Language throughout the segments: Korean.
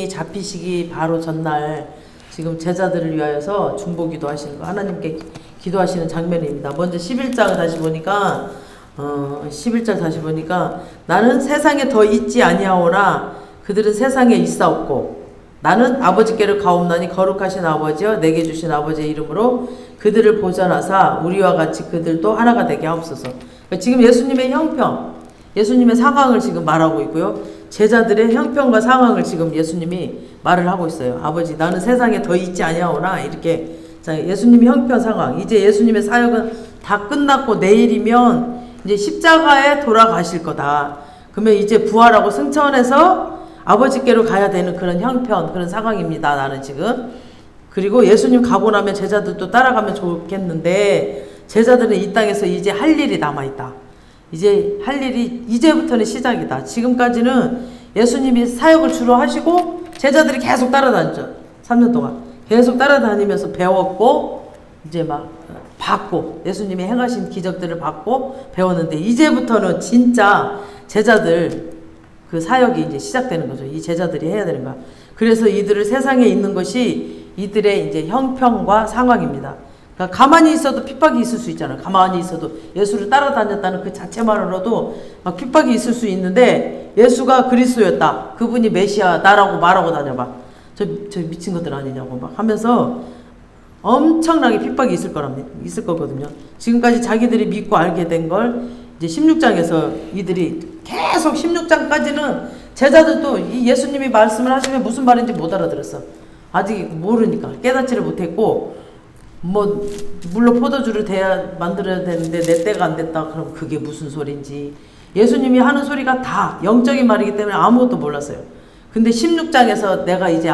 잡히시기 바로 전날 지금 제자들을 위하여서 중보기도 하시는 거, 하나님께 기도하시는 장면입니다. 먼저 11장 다시 보니까 11절 다시 보니까 나는 세상에 더 있지 아니하오나 그들은 세상에 있사옵고 나는 아버지께로 가옵나니 거룩하신 아버지여 내게 주신 아버지의 이름으로 그들을 보전하사 우리와 같이 그들도 하나가 되게 하옵소서. 그러니까 지금 예수님의 형편, 예수님의 상황을 지금 말하고 있고요. 제자들의 형편과 상황을 지금 예수님이 말을 하고 있어요. 아버지 나는 세상에 더 있지 아니하오나 이렇게. 자, 예수님의 형편 상황, 이제 예수님의 사역은 다 끝났고 내일이면 이제 십자가에 돌아가실 거다. 그러면 이제 부활하고 승천해서 아버지께로 가야 되는 그런 형편, 그런 상황입니다. 나는 지금. 그리고 예수님 가고 나면 제자들도 따라가면 좋겠는데 제자들은 이 땅에서 이제 할 일이 남아있다. 이제 할 일이 이제부터는 시작이다. 지금까지는 예수님이 사역을 주로 하시고 제자들이 계속 따라다녔죠. 3년 동안 계속 따라다니면서 배웠고 이제 막 받고 예수님이 행하신 기적들을 받고 배웠는데 이제부터는 진짜 제자들 그 사역이 이제 시작되는 거죠. 이 제자들이 해야 되는 거야. 그래서 이들을 세상에 있는 것이 이들의 이제 형편과 상황입니다. 그러니까 가만히 있어도 핍박이 있을 수 있잖아요. 가만히 있어도 예수를 따라다녔다는 그 자체만으로도 막 핍박이 있을 수 있는데 예수가 그리스도였다. 그분이 메시아다라고 말하고 다녀봐. 저 미친 것들 아니냐고 막 하면서 엄청나게 핍박이 있을 거거든요. 지금까지 자기들이 믿고 알게 된 걸 이제 16장에서 이들이 계속 16장까지는 제자들도 이 예수님이 말씀을 하시면 무슨 말인지 못 알아들었어. 아직 모르니까 깨닫지를 못했고 뭐 물론 포도주를 만들어야 되는데 내 때가 안 됐다. 그럼 그게 무슨 소린지 예수님이 하는 소리가 다 영적인 말이기 때문에 아무것도 몰랐어요. 근데 16장에서 내가 이제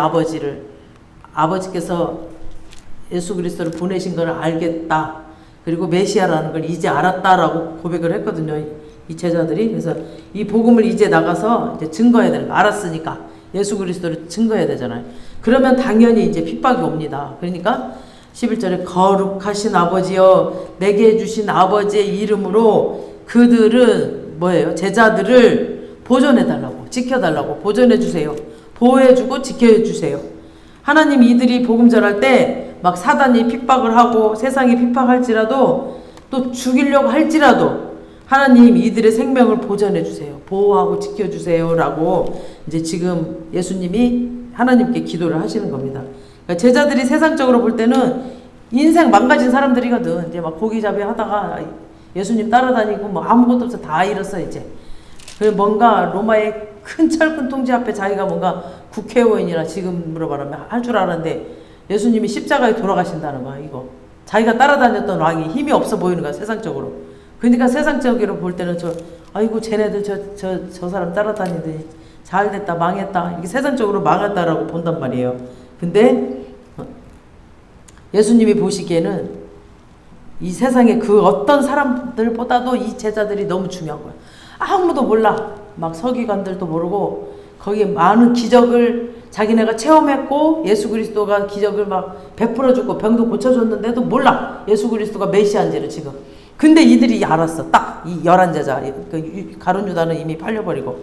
아버지께서 예수 그리스도를 보내신 걸 알겠다. 그리고 메시아라는 걸 이제 알았다라고 고백을 했거든요. 이 제자들이. 그래서 이 복음을 이제 나가서 이제 증거해야 되는 거. 알았으니까 예수 그리스도를 증거해야 되잖아요. 그러면 당연히 이제 핍박이 옵니다. 그러니까 11절에 거룩하신 아버지여 내게 주신 아버지의 이름으로 그들은 뭐예요? 제자들을 보존해달라고, 지켜달라고, 보존해주세요. 보호해주고 지켜주세요. 하나님 이들이 복음 전할 때 막 사단이 핍박을 하고 세상이 핍박할지라도 또 죽이려고 할지라도 하나님 이들의 생명을 보존해주세요. 보호하고 지켜주세요. 라고 이제 지금 예수님이 하나님께 기도를 하시는 겁니다. 그러니까 제자들이 세상적으로 볼 때는 인생 망가진 사람들이거든. 이제 막 고기잡이 하다가 예수님 따라다니고 뭐 아무것도 없어 다 잃었어 이제. 그래서 뭔가 로마의 큰 철큰 통치 앞에 자기가 뭔가 국회의원이나 지금으로 말하면 할 줄 알았는데 예수님이 십자가에 돌아가신다는 거야 이거. 자기가 따라다녔던 왕이 힘이 없어 보이는 거야 세상적으로. 그러니까 세상적으로 볼 때는 아이고 쟤네들 저 사람 따라다니더니 잘됐다 망했다 이렇게 세상적으로 망했다라고 본단 말이에요. 근데 예수님이 보시기에는 이 세상에 그 어떤 사람들보다도 이 제자들이 너무 중요한 거야. 아무도 몰라. 막 서기관들도 모르고 거기에 많은 기적을 자기네가 체험했고 예수 그리스도가 기적을 막 베풀어주고 병도 고쳐줬는데도 몰라. 예수 그리스도가 메시아인지를 지금. 근데 이들이 알았어. 딱 이 11제자. 가룟 유다는 이미 팔려버리고.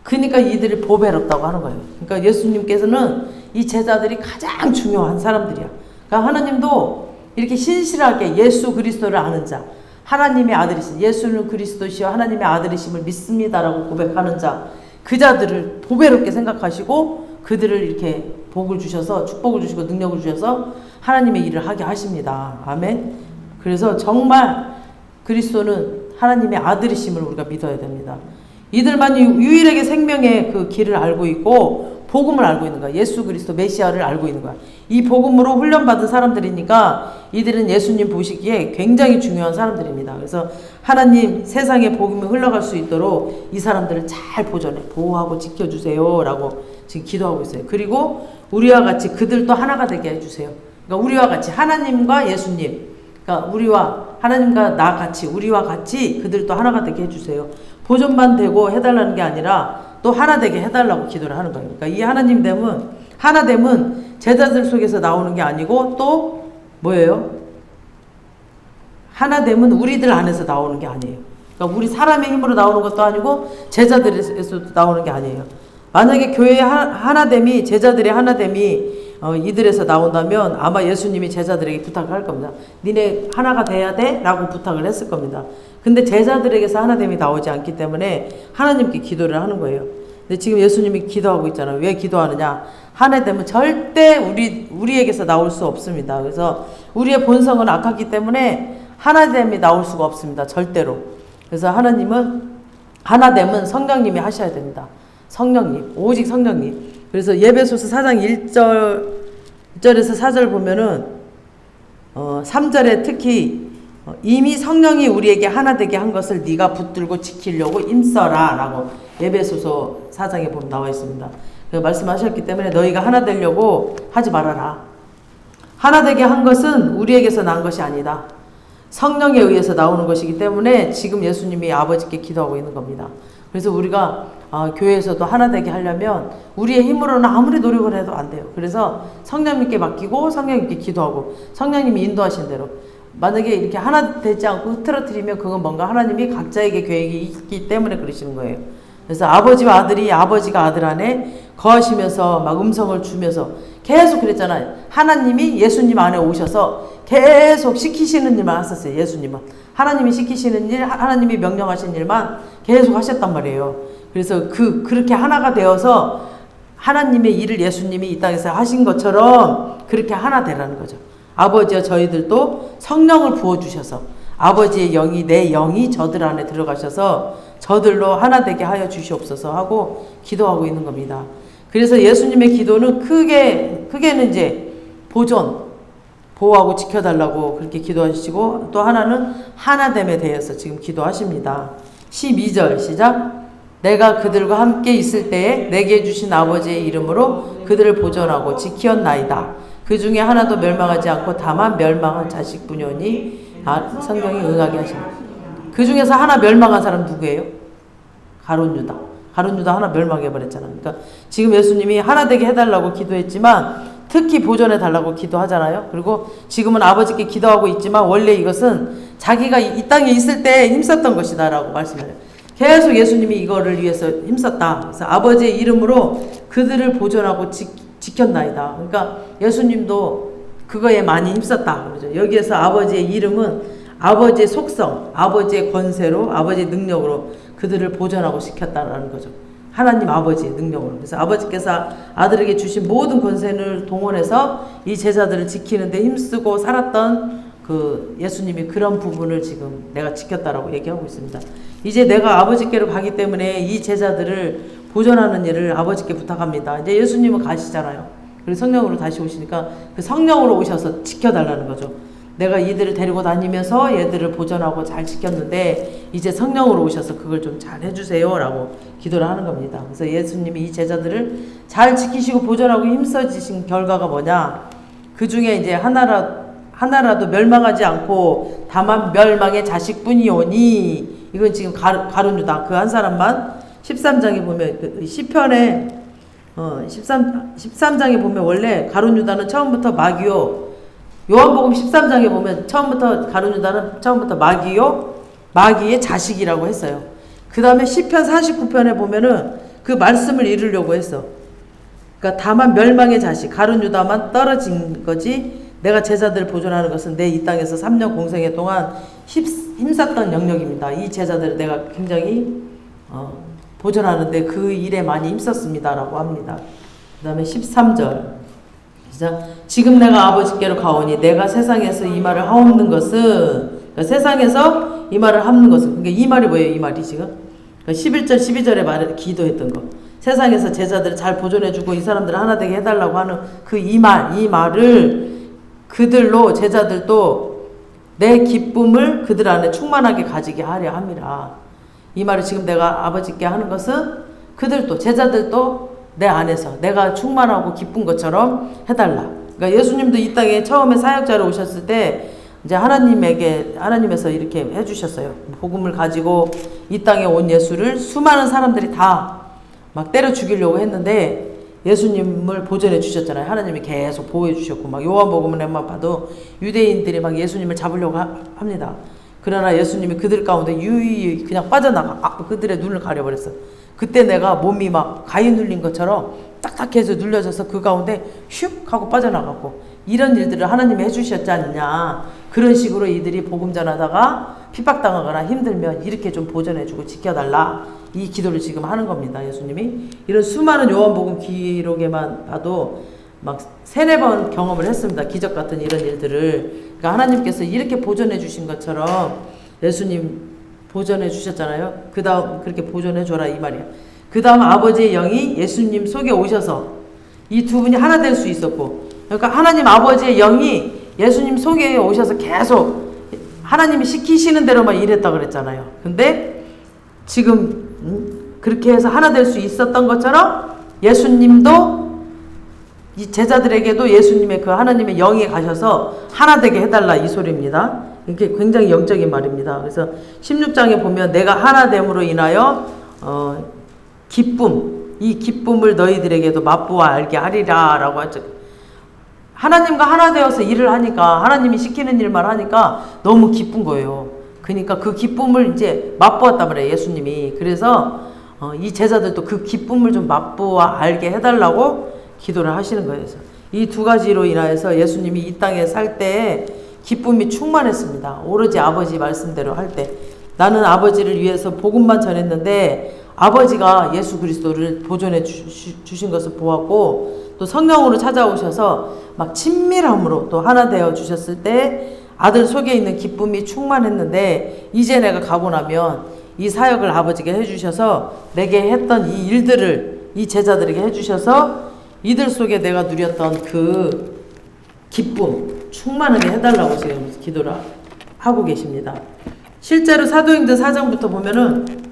그러니까 이들이 보배롭다고 하는 거예요. 그러니까 예수님께서는 이 제자들이 가장 중요한 사람들이야. 그러니까 하나님도 이렇게 신실하게 예수 그리스도를 아는 자, 하나님의 아들이신 예수는 그리스도시여 하나님의 아들이심을 믿습니다라고 고백하는 자, 그 자들을 보배롭게 생각하시고 그들을 이렇게 복을 주셔서 축복을 주시고 능력을 주셔서 하나님의 일을 하게 하십니다. 아멘. 그래서 정말 그리스도는 하나님의 아들이심을 우리가 믿어야 됩니다. 이들만이 유일하게 생명의 그 길을 알고 있고 복음을 알고 있는 거야. 예수 그리스도 메시아를 알고 있는 거야. 이 복음으로 훈련받은 사람들이니까 이들은 예수님 보시기에 굉장히 중요한 사람들입니다. 그래서 하나님 세상에 복음이 흘러갈 수 있도록 이 사람들을 잘 보호하고 지켜주세요 라고 지금 기도하고 있어요. 그리고 우리와 같이 그들도 하나가 되게 해주세요. 그러니까 우리와 같이 하나님과 예수님, 그러니까 우리와 하나님과 나 같이 우리와 같이 그들도 하나가 되게 해주세요. 보존만 되고 해달라는 게 아니라 또 하나 되게 해달라고 기도를 하는 거예요. 그러니까 이 하나됨은 제자들 속에서 나오는 게 아니고 또 뭐예요? 하나됨은 우리들 안에서 나오는 게 아니에요. 그러니까 우리 사람의 힘으로 나오는 것도 아니고 제자들에서 나오는 게 아니에요. 만약에 교회의 하나됨이, 제자들의 하나됨이 이들에서 나온다면 아마 예수님이 제자들에게 부탁을 할 겁니다. 니네 하나가 돼야 돼? 라고 부탁을 했을 겁니다. 근데 제자들에게서 하나됨이 나오지 않기 때문에 하나님께 기도를 하는 거예요. 근데 지금 예수님이 기도하고 있잖아요. 왜 기도하느냐? 하나됨은 절대 우리에게서 나올 수 없습니다. 그래서 우리의 본성은 악하기 때문에 하나됨이 나올 수가 없습니다. 절대로. 그래서 하나됨은 성령님이 하셔야 됩니다. 성령님, 오직 성령님. 그래서 예배소서 4장 1절에서 4절 보면은 3절에 특히 이미 성령이 우리에게 하나 되게 한 것을 네가 붙들고 지키려고 힘써라 라고 예배소서 4장에 보면 나와 있습니다. 말씀하셨기 때문에 너희가 하나 되려고 하지 말아라. 하나 되게 한 것은 우리에게서 난 것이 아니다. 성령에 의해서 나오는 것이기 때문에 지금 예수님이 아버지께 기도하고 있는 겁니다. 그래서 우리가 교회에서도 하나 되게 하려면 우리의 힘으로는 아무리 노력을 해도 안 돼요. 그래서 성령님께 맡기고 성령님께 기도하고 성령님이 인도하신 대로, 만약에 이렇게 하나 되지 않고 흐트러뜨리면 그건 뭔가 하나님이 각자에게 계획이 있기 때문에 그러시는 거예요. 그래서 아버지와 아들이 아버지가 아들 안에 거하시면서 막 음성을 주면서 계속 그랬잖아요. 하나님이 예수님 안에 오셔서 계속 시키시는 일만 하셨어요. 예수님은 하나님이 시키시는 일, 하나님이 명령하신 일만 계속 하셨단 말이에요. 그래서 그렇게 하나가 되어서 하나님의 일을 예수님이 이 땅에서 하신 것처럼 그렇게 하나 되라는 거죠. 아버지와 저희들도 성령을 부어주셔서 아버지의 영이, 내 영이 저들 안에 들어가셔서 저들로 하나 되게 하여 주시옵소서 하고 기도하고 있는 겁니다. 그래서 예수님의 기도는 크게는 이제 보호하고 지켜달라고 그렇게 기도하시고, 또 하나는 하나됨에 대해서 지금 기도하십니다. 12절 시작. 내가 그들과 함께 있을 때에 내게 주신 아버지의 이름으로 그들을 보존하고 지키었나이다. 그 중에 하나도 멸망하지 않고 다만 멸망한 자식뿐이오니 성경이 응하게 하십니다. 그 중에서 하나 멸망한 사람 누구예요? 가룟 유다. 가룟 유다 하나 멸망해버렸잖아요. 그러니까 지금 예수님이 하나 되게 해달라고 기도했지만 특히 보존해 달라고 기도하잖아요. 그리고 지금은 아버지께 기도하고 있지만 원래 이것은 자기가 이 땅에 있을 때 힘썼던 것이다 라고 말씀해요. 계속 예수님이 이거를 위해서 힘썼다. 그래서 아버지의 이름으로 그들을 보존하고 지켰나이다. 그러니까 예수님도 그거에 많이 힘썼다. 그러죠. 여기에서 아버지의 이름은 아버지의 속성, 아버지의 권세로, 아버지의 능력으로 그들을 보존하고 지켰다라는 거죠. 하나님 아버지의 능력으로. 그래서 아버지께서 아들에게 주신 모든 권세를 동원해서 이 제자들을 지키는데 힘쓰고 살았던 그 예수님이 그런 부분을 지금 내가 지켰다라고 얘기하고 있습니다. 이제 내가 아버지께로 가기 때문에 이 제자들을 보존하는 일을 아버지께 부탁합니다. 이제 예수님은 가시잖아요. 그리고 성령으로 다시 오시니까 그 성령으로 오셔서 지켜달라는 거죠. 내가 이들을 데리고 다니면서 얘들을 보존하고 잘 지켰는데 이제 성령으로 오셔서 그걸 좀 잘 해주세요 라고 기도를 하는 겁니다. 그래서 예수님이 이 제자들을 잘 지키시고 보존하고 힘써지신 결과가 뭐냐, 그 중에 이제 하나라도 멸망하지 않고 다만 멸망의 자식뿐이오니, 이건 지금 가룟 유다 그 한 사람만 13장에 보면 그 시편에 13장에 보면 원래 가룟 유다는 처음부터 마귀요, 요한복음 13장에 보면 처음부터 가룟 유다는 처음부터 마귀의 자식이라고 했어요. 그 다음에 시편 49편에 보면은 그 말씀을 이루려고 했어. 그러니까 다만 멸망의 자식, 가룟 유다만 떨어진 거지, 내가 제자들을 보존하는 것은 내 이 땅에서 3년 공생애 동안 힘썼던 영역입니다. 이 제자들을 내가 굉장히 보존하는데 그 일에 많이 힘썼습니다 라고 합니다. 그 다음에 13절 지금 내가 아버지께로 가오니 내가 세상에서 이 말을 하옵는 것은, 그러니까 세상에서 이 말을 하는 것은, 그러니까 이 말이 뭐예요? 이 말이 지금 그러니까 11절 12절에 말을 기도했던 거, 세상에서 제자들을 잘 보존해주고 이 사람들을 하나 되게 해달라고 하는 그 이 말을 그들로 제자들도 내 기쁨을 그들 안에 충만하게 가지게 하려 함이라. 이 말을 지금 내가 아버지께 하는 것은 그들도, 제자들도 내 안에서 내가 충만하고 기쁜 것처럼 해달라. 그러니까 예수님도 이 땅에 처음에 사역자로 오셨을 때 이제 하나님에서 이렇게 해주셨어요. 복음을 가지고 이 땅에 온 예수를 수많은 사람들이 다 막 때려 죽이려고 했는데 예수님을 보존해 주셨잖아요. 하나님이 계속 보호해 주셨고, 막 요한복음에만 봐도 유대인들이 막 예수님을 잡으려고 합니다. 그러나 예수님이 그들 가운데 유유히 그냥 빠져나가 그들의 눈을 가려버렸어. 그때 내가 몸이 막 가위 눌린 것처럼 딱딱해서 눌려져서 그 가운데 슉 하고 빠져나갔고, 이런 일들을 하나님이 해주셨지 않느냐. 그런 식으로 이들이 복음 전하다가 핍박당하거나 힘들면 이렇게 좀 보존해주고 지켜달라, 이 기도를 지금 하는 겁니다. 예수님이 이런 수많은 요한복음 기록에만 봐도 막 3-4번 경험을 했습니다. 기적 같은 이런 일들을. 그러니까 하나님께서 이렇게 보존해 주신 것처럼 예수님 보존해 주셨잖아요. 그 다음 그렇게 보존해 줘라 이 말이야. 그 다음 아버지의 영이 예수님 속에 오셔서 이 두 분이 하나 될 수 있었고, 그러니까 하나님 아버지의 영이 예수님 속에 오셔서 계속 하나님이 시키시는 대로만 일했다 그랬잖아요. 근데 지금 그렇게 해서 하나 될 수 있었던 것처럼 예수님도 이 제자들에게도 예수님의 그 하나님의 영이 가셔서 하나 되게 해달라 이 소리입니다. 이게 굉장히 영적인 말입니다. 그래서 16장에 보면 내가 하나됨으로 인하여 기쁨, 이 기쁨을 너희들에게도 맛보아 알게 하리라 라고 하죠. 하나님과 하나 되어서 일을 하니까, 하나님이 시키는 일만 하니까 너무 기쁜 거예요. 그러니까 그 기쁨을 이제 맛보았단 말이에요, 예수님이. 그래서 이 제자들도 그 기쁨을 좀 맛보아 알게 해달라고 기도를 하시는 거예요. 이 두 가지로 인하여서 예수님이 이 땅에 살 때에 기쁨이 충만했습니다. 오로지 아버지 말씀대로 할 때. 나는 아버지를 위해서 복음만 전했는데 아버지가 예수 그리스도를 보존해 주신 것을 보았고, 또 성령으로 찾아오셔서 막 친밀함으로 또 하나 되어 주셨을 때 아들 속에 있는 기쁨이 충만했는데, 이제 내가 가고 나면 이 사역을 아버지가 해주셔서 내게 했던 이 일들을 이 제자들에게 해주셔서 이들 속에 내가 누렸던 그 기쁨 충만하게 해달라고 지금 기도를 하고 계십니다. 실제로 사도행전 4장부터 보면은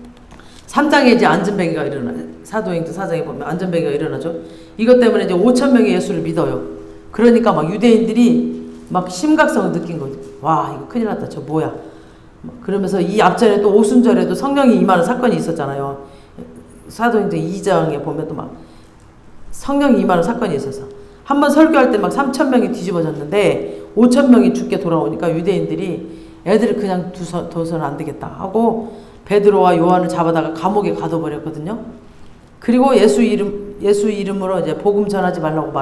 3장에 이제 안전뱅이가 일어나요. 사도행전 4장에 보면 안전뱅이가 일어나죠. 이것 때문에 이제 5,000명이 예수를 믿어요. 그러니까 막 유대인들이 막 심각성을 느낀 거죠. 와, 이거 큰일 났다. 저 뭐야. 그러면서 이 앞전에 또 오순절에도 성령이 임하는 사건이 있었잖아요. 사도행전 2장에 보면 또 막 성령이 임하는 사건이 있어서 한번 설교할 때 막 3,000명이 뒤집어졌는데 5,000명이 죽게 돌아오니까 유대인들이 애들을 그냥 둬서는 안 되겠다 하고 베드로와 요한을 잡아다가 감옥에 가둬버렸거든요. 그리고 예수 이름으로 이제 복음 전하지 말라고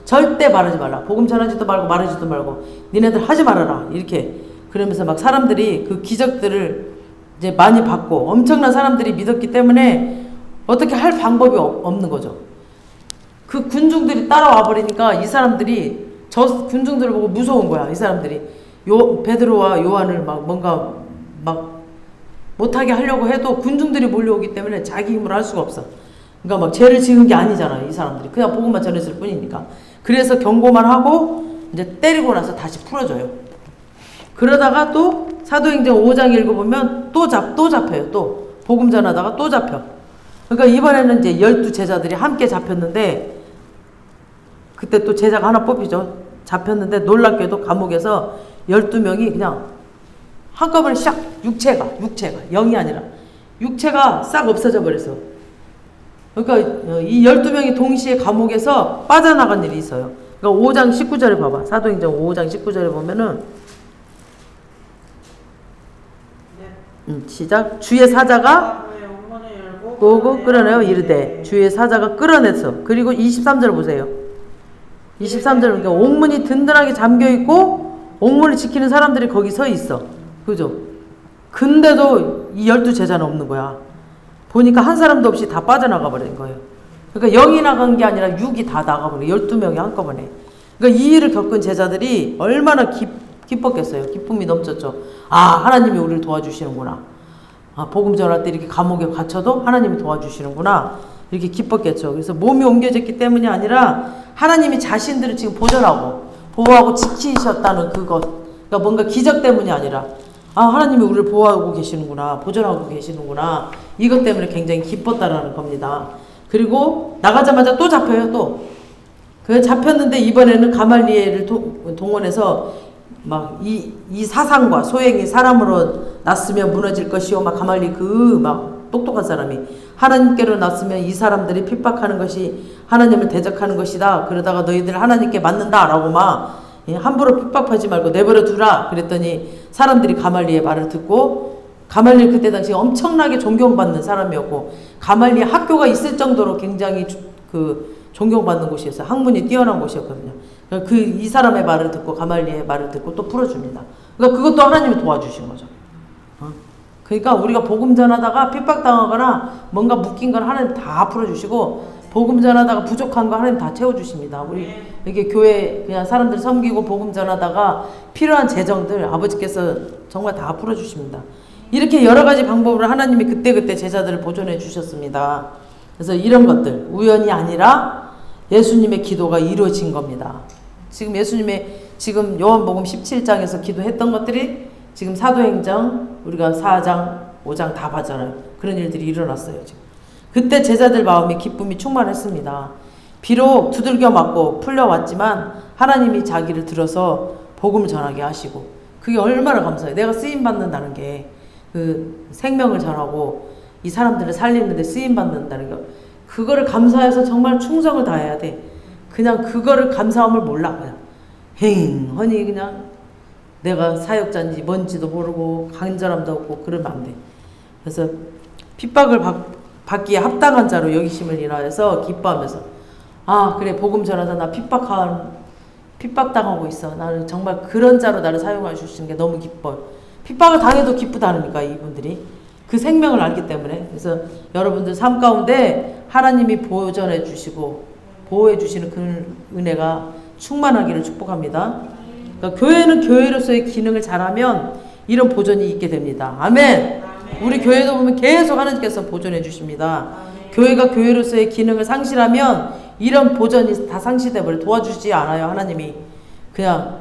절대 말하지 말라. 복음 전하지도 말고 말하지도 말고 니네들 하지 말아라. 이렇게 그러면서 막 사람들이 그 기적들을 이제 많이 받고 엄청난 사람들이 믿었기 때문에 어떻게 할 방법이 없는 거죠. 그 군중들이 따라와 버리니까 이 사람들이 저 군중들을 보고 무서운 거야. 이 사람들이 베드로와 요한을 막 뭔가 막 못하게 하려고 해도 군중들이 몰려오기 때문에 자기 힘으로 할 수가 없어. 그러니까 막 죄를 지은 게 아니잖아요. 이 사람들이 그냥 복음만 전했을 뿐이니까. 그래서 경고만 하고 이제 때리고 나서 다시 풀어줘요. 그러다가 또 사도행전 5장 읽어보면 또 잡혀요. 또 복음 전하다가 또 잡혀. 그러니까 이번에는 이제 12제자들이 함께 잡혔는데, 그때 또 제자가 하나 뽑히죠. 잡혔는데 놀랍게도 감옥에서 12명이 그냥 한꺼번에 샥 육체가 영이 아니라 육체가 싹 없어져 버렸어. 그러니까 이 12명이 동시에 감옥에서 빠져나간 일이 있어요. 그러니까 5장 19절을 봐봐. 사도행전 5장 19절을 보면은 시작. 주의 사자가 오고 끌어내어 이르되, 주의 사자가 끌어냈어. 그리고 23절 보세요. 23절, 그러니까 옥문이 든든하게 잠겨있고 옥문을 지키는 사람들이 거기 서 있어. 그죠? 근데도 이 12제자는 없는 거야. 보니까 한 사람도 없이 다 빠져나가 버린 거예요. 그러니까 영이 나간 게 아니라 육이 다 나가버려. 12명이 한꺼번에. 그러니까 이 일을 겪은 제자들이 얼마나 기뻤겠어요. 기쁨이 넘쳤죠. 아, 하나님이 우리를 도와주시는구나. 아, 복음 전할 때 이렇게 감옥에 갇혀도 하나님이 도와주시는구나. 이렇게 기뻤겠죠. 그래서 몸이 옮겨졌기 때문이 아니라 하나님이 자신들을 지금 보존하고 보호하고 지키셨다는 그것. 그러니까 뭔가 기적 때문이 아니라, 아, 하나님이 우리를 보호하고 계시는구나. 보존하고 계시는구나. 이것 때문에 굉장히 기뻤다라는 겁니다. 그리고 나가자마자 또 잡혀요. 또. 그 잡혔는데 이번에는 가말리엘을 동원해서 막 이 사상과 소행이 사람으로 났으면 무너질 것이요. 막 가말리 막 똑똑한 사람이 하나님께로 났으면 이 사람들이 핍박하는 것이 하나님을 대적하는 것이다. 그러다가 너희들 하나님께 맞는다라고 막 함부로 핍박하지 말고 내버려 두라. 그랬더니 사람들이 가말리의 말을 듣고, 가말리는 그때 당시 엄청나게 존경받는 사람이었고, 가말리 학교가 있을 정도로 굉장히 존경받는 곳이었어요. 학문이 뛰어난 곳이었거든요. 이 사람의 말을 듣고, 가말리의 말을 듣고 또 풀어줍니다. 그러니까 그것도 하나님이 도와주신 거죠. 그러니까 우리가 복음 전하다가 핍박당하거나 뭔가 묶인 건 하나님 다 풀어주시고, 복음 전하다가 부족한 거 하나님 다 채워주십니다. 우리 이렇게 교회 그냥 사람들 섬기고 복음 전하다가 필요한 재정들 아버지께서 정말 다 풀어주십니다. 이렇게 여러 가지 방법으로 하나님이 그때그때 제자들을 보존해 주셨습니다. 그래서 이런 것들 우연이 아니라 예수님의 기도가 이루어진 겁니다. 지금 예수님의 지금 요한복음 17장에서 기도했던 것들이 지금 사도행전 우리가 4장 5장 다 봤잖아요. 그런 일들이 일어났어요. 지금 그때 제자들 마음이 기쁨이 충만했습니다. 비록 두들겨 맞고 풀려왔지만 하나님이 자기를 들어서 복음을 전하게 하시고, 그게 얼마나 감사해요. 내가 쓰임받는다는 게, 그 생명을 전하고 이 사람들을 살리는데 쓰임받는다는 거, 그거를 감사해서 정말 충성을 다해야 돼. 그냥 그거를 감사함을 몰라. 그냥 행허니 그냥 내가 사역자인지 뭔지도 모르고 간절함도 없고 그러면 안 돼. 그래서 핍박을 받기에 합당한 자로 여기심을 인하여서 기뻐하면서, 아 그래 복음 전하다 나 핍박당하고 있어. 나는 정말 그런 자로 나를 사용해 주시는 게 너무 기뻐요. 핍박을 당해도 기쁘다니까 이분들이 그 생명을 알기 때문에. 그래서 여러분들 삶 가운데 하나님이 보존해 주시고 보호해 주시는 그 은혜가 충만하기를 축복합니다. 그러니까 교회는 교회로서의 기능을 잘하면 이런 보존이 있게 됩니다. 아멘. 우리 교회도 보면 계속 하나님께서 보존해 주십니다. 교회가 교회로서의 기능을 상실하면 이런 보존이 다 상실돼 버려. 도와주지 않아요. 하나님이 그냥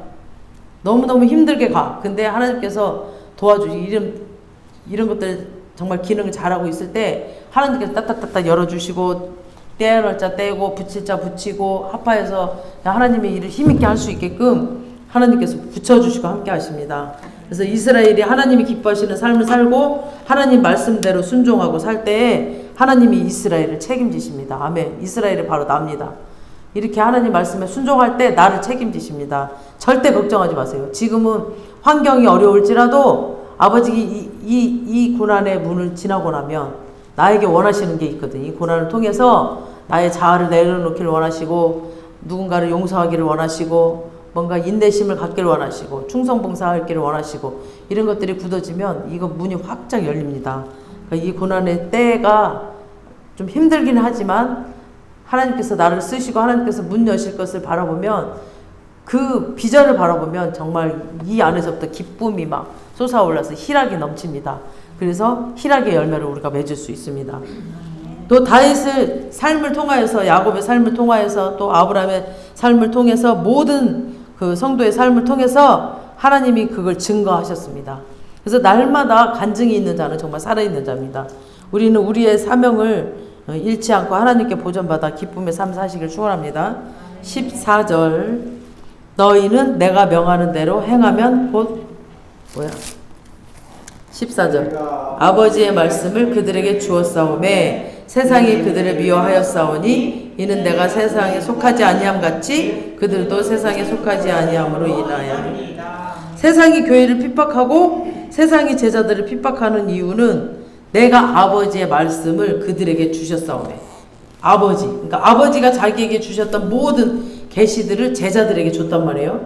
너무너무 힘들게 가. 근데 하나님께서 도와주시 이런 것들 정말 기능을 잘하고 있을 때 하나님께서 따따따따 열어주시고, 떼야 할 자 떼고 붙일 자 붙이고 합하여서 하나님의 일을 힘있게 할 수 있게끔 하나님께서 붙여주시고 함께 하십니다. 그래서 이스라엘이 하나님이 기뻐하시는 삶을 살고 하나님 말씀대로 순종하고 살 때에 하나님이 이스라엘을 책임지십니다. 아멘. 이스라엘이 바로 나입니다. 이렇게 하나님 말씀에 순종할 때 나를 책임지십니다. 절대 걱정하지 마세요. 지금은 환경이 어려울지라도 아버지가 이 고난의 문을 지나고 나면 나에게 원하시는 게 있거든. 이 고난을 통해서 나의 자아를 내려놓기를 원하시고, 누군가를 용서하기를 원하시고, 뭔가 인내심을 갖기를 원하시고, 충성봉사하기를 원하시고, 이런 것들이 굳어지면 이거 문이 확짝 열립니다. 그러니까 이 고난의 때가 좀 힘들긴 하지만 하나님께서 나를 쓰시고 하나님께서 문 여실 것을 바라보면, 그 비전을 바라보면 정말 이 안에서부터 기쁨이 막 솟아올라서 희락이 넘칩니다. 그래서 희락의 열매를 우리가 맺을 수 있습니다. 또 다윗의 삶을 통하여서, 야곱의 삶을 통하여서, 또 아브라함의 삶을 통해서, 모든 그 성도의 삶을 통해서 하나님이 그걸 증거하셨습니다. 그래서 날마다 간증이 있는 자는 정말 살아있는 자입니다. 우리는 우리의 사명을 잃지 않고 하나님께 보존받아 기쁨의 삶 사시길 축원합니다. 14절 너희는 내가 명하는 대로 행하면 곧 14절 아버지의 말씀을 그들에게 주었사오매 세상이 그들을 미워하였사오니 이는 내가 세상에 속하지 아니함 같이 그들도 세상에 속하지 아니함으로 인하여. 세상이 교회를 핍박하고 세상이 제자들을 핍박하는 이유는 내가 아버지의 말씀을 그들에게 주셨사오매. 아버지, 그러니까 아버지가 자기에게 주셨던 모든 계시들을 제자들에게 줬단 말이에요.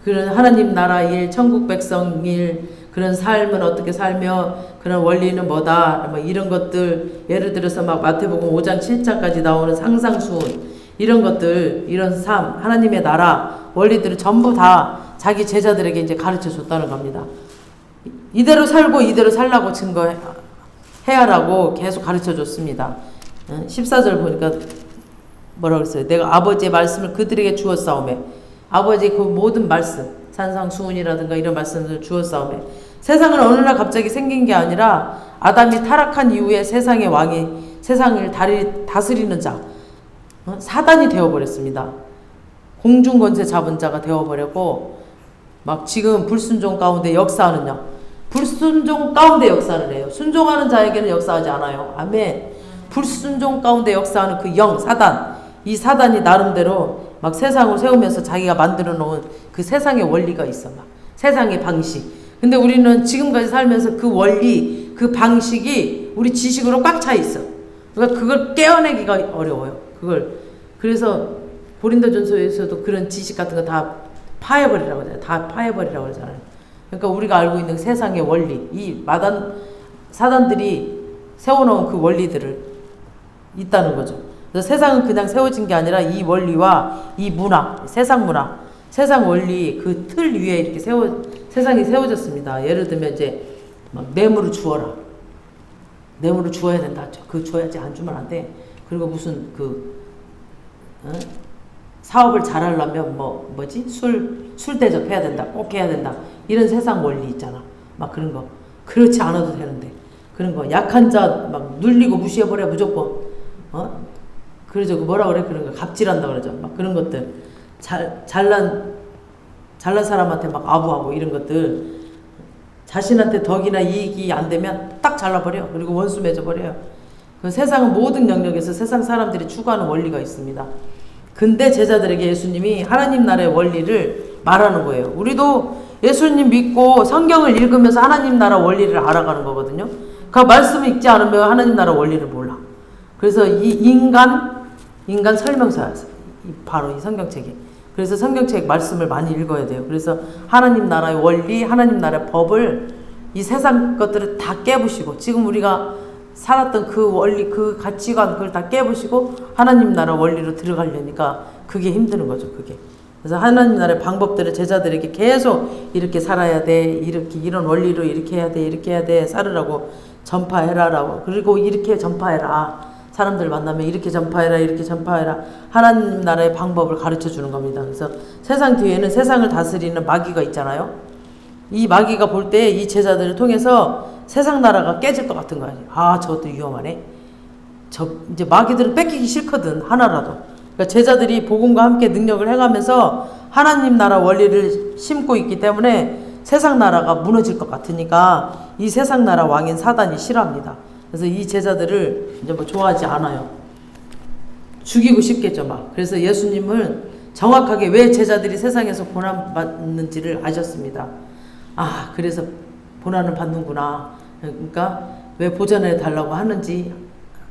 그런 하나님 나라 일, 천국 백성 일, 그런 삶은 어떻게 살며 그런 원리는 뭐다, 뭐 이런 것들, 예를 들어서 막 마태복음 5장 7장까지 나오는 상상수훈, 이런 것들, 이런 삶, 하나님의 나라 원리들을 전부 다 자기 제자들에게 이제 가르쳐 줬다는 겁니다. 이대로 살고 이대로 살라고 증거해야라고 계속 가르쳐 줬습니다. 14절 보니까 뭐라고 했어요? 내가 아버지의 말씀을 그들에게 주었사오매. 아버지 그 모든 말씀, 산상수훈이라든가 이런 말씀을 주었사오매. 세상은 어느 날 갑자기 생긴 게 아니라 아담이 타락한 이후에 세상의 왕이 세상을 다스리는 자, 사단이 되어버렸습니다. 공중권세 잡은 자가 되어버렸고, 막 지금 불순종 가운데 역사하느냐, 불순종 가운데 역사를 해요. 순종하는 자에게는 역사하지 않아요. 아멘. 불순종 가운데 역사하는 그 영, 사단, 이 사단이 나름대로 막 세상을 세우면서 자기가 만들어 놓은 그 세상의 원리가 있어. 막 세상의 방식. 근데 우리는 지금까지 살면서 그 원리, 그 방식이 우리 지식으로 꽉 차 있어. 그러니까 그걸 깨어내기가 어려워요. 그래서 고린도전서에서도 그런 지식 같은 거 다 파해버리라고 하잖아요. 다 파해버리라고 하잖아요. 그러니까 우리가 알고 있는 세상의 원리, 이 사단들이 세워놓은 그 원리들을 있다는 거죠. 그래서 세상은 그냥 세워진 게 아니라 이 원리와 이 문화, 세상 원리 그 틀 위에 이렇게 세상이 세워졌습니다. 예를 들면 이제 막 뇌물을 주어라. 뇌물을 주어야 된다. 그 줘야지 안 주면 안 돼. 그리고 무슨 사업을 잘하려면 술 대접해야 된다. 꼭 해야 된다. 이런 세상 원리 있잖아. 막 그런 거. 그렇지 않아도 되는데. 그런 거. 약한 자 막 눌리고 무시해버려 무조건. 그러죠. 뭐라 그래? 그런 거. 갑질한다 그러죠. 막 그런 것들. 잘난 사람한테 막 아부하고 이런 것들. 자신한테 덕이나 이익이 안 되면 딱 잘라버려. 그리고 원수 맺어버려요. 그 세상은 모든 영역에서 세상 사람들이 추구하는 원리가 있습니다. 근데 제자들에게 예수님이 하나님 나라의 원리를 말하는 거예요. 우리도 예수님 믿고 성경을 읽으면서 하나님 나라 원리를 알아가는 거거든요. 그 말씀을 읽지 않으면 하나님 나라 원리를 몰라. 그래서 이 인간 설명서야. 바로 이 성경책이. 그래서 성경책 말씀을 많이 읽어야 돼요. 그래서 하나님 나라의 원리, 하나님 나라의 법을 이 세상 것들을 다 깨부시고 지금 우리가 살았던 그 원리, 그 가치관 그걸 다 깨부시고 하나님 나라 원리로 들어가려니까 그게 힘드는 거죠. 그게. 그래서 하나님 나라의 방법들을 제자들에게 계속 이렇게 살아야 돼. 이런 원리로 이렇게 해야 돼. 이렇게 해야 돼. 살으라고 전파해라라고. 그리고 이렇게 전파해라. 사람들 만나면 이렇게 전파해라. 이렇게 전파해라. 하나님 나라의 방법을 가르쳐 주는 겁니다. 그래서 세상 뒤에는 세상을 다스리는 마귀가 있잖아요. 이 마귀가 볼 때 이 제자들을 통해서 세상 나라가 깨질 것 같은 거야. 저것도 위험하네. 이제 마귀들은 뺏기기 싫거든. 하나라도. 그러니까 제자들이 복음과 함께 능력을 행하면서 하나님 나라 원리를 심고 있기 때문에 세상 나라가 무너질 것 같으니까 이 세상 나라 왕인 사단이 싫어합니다. 그래서 이 제자들을 이제 좋아하지 않아요. 죽이고 싶겠죠, 막. 그래서 예수님은 정확하게 왜 제자들이 세상에서 고난받는지를 아셨습니다. 그래서 고난을 받는구나. 그러니까 왜 보전해 달라고 하는지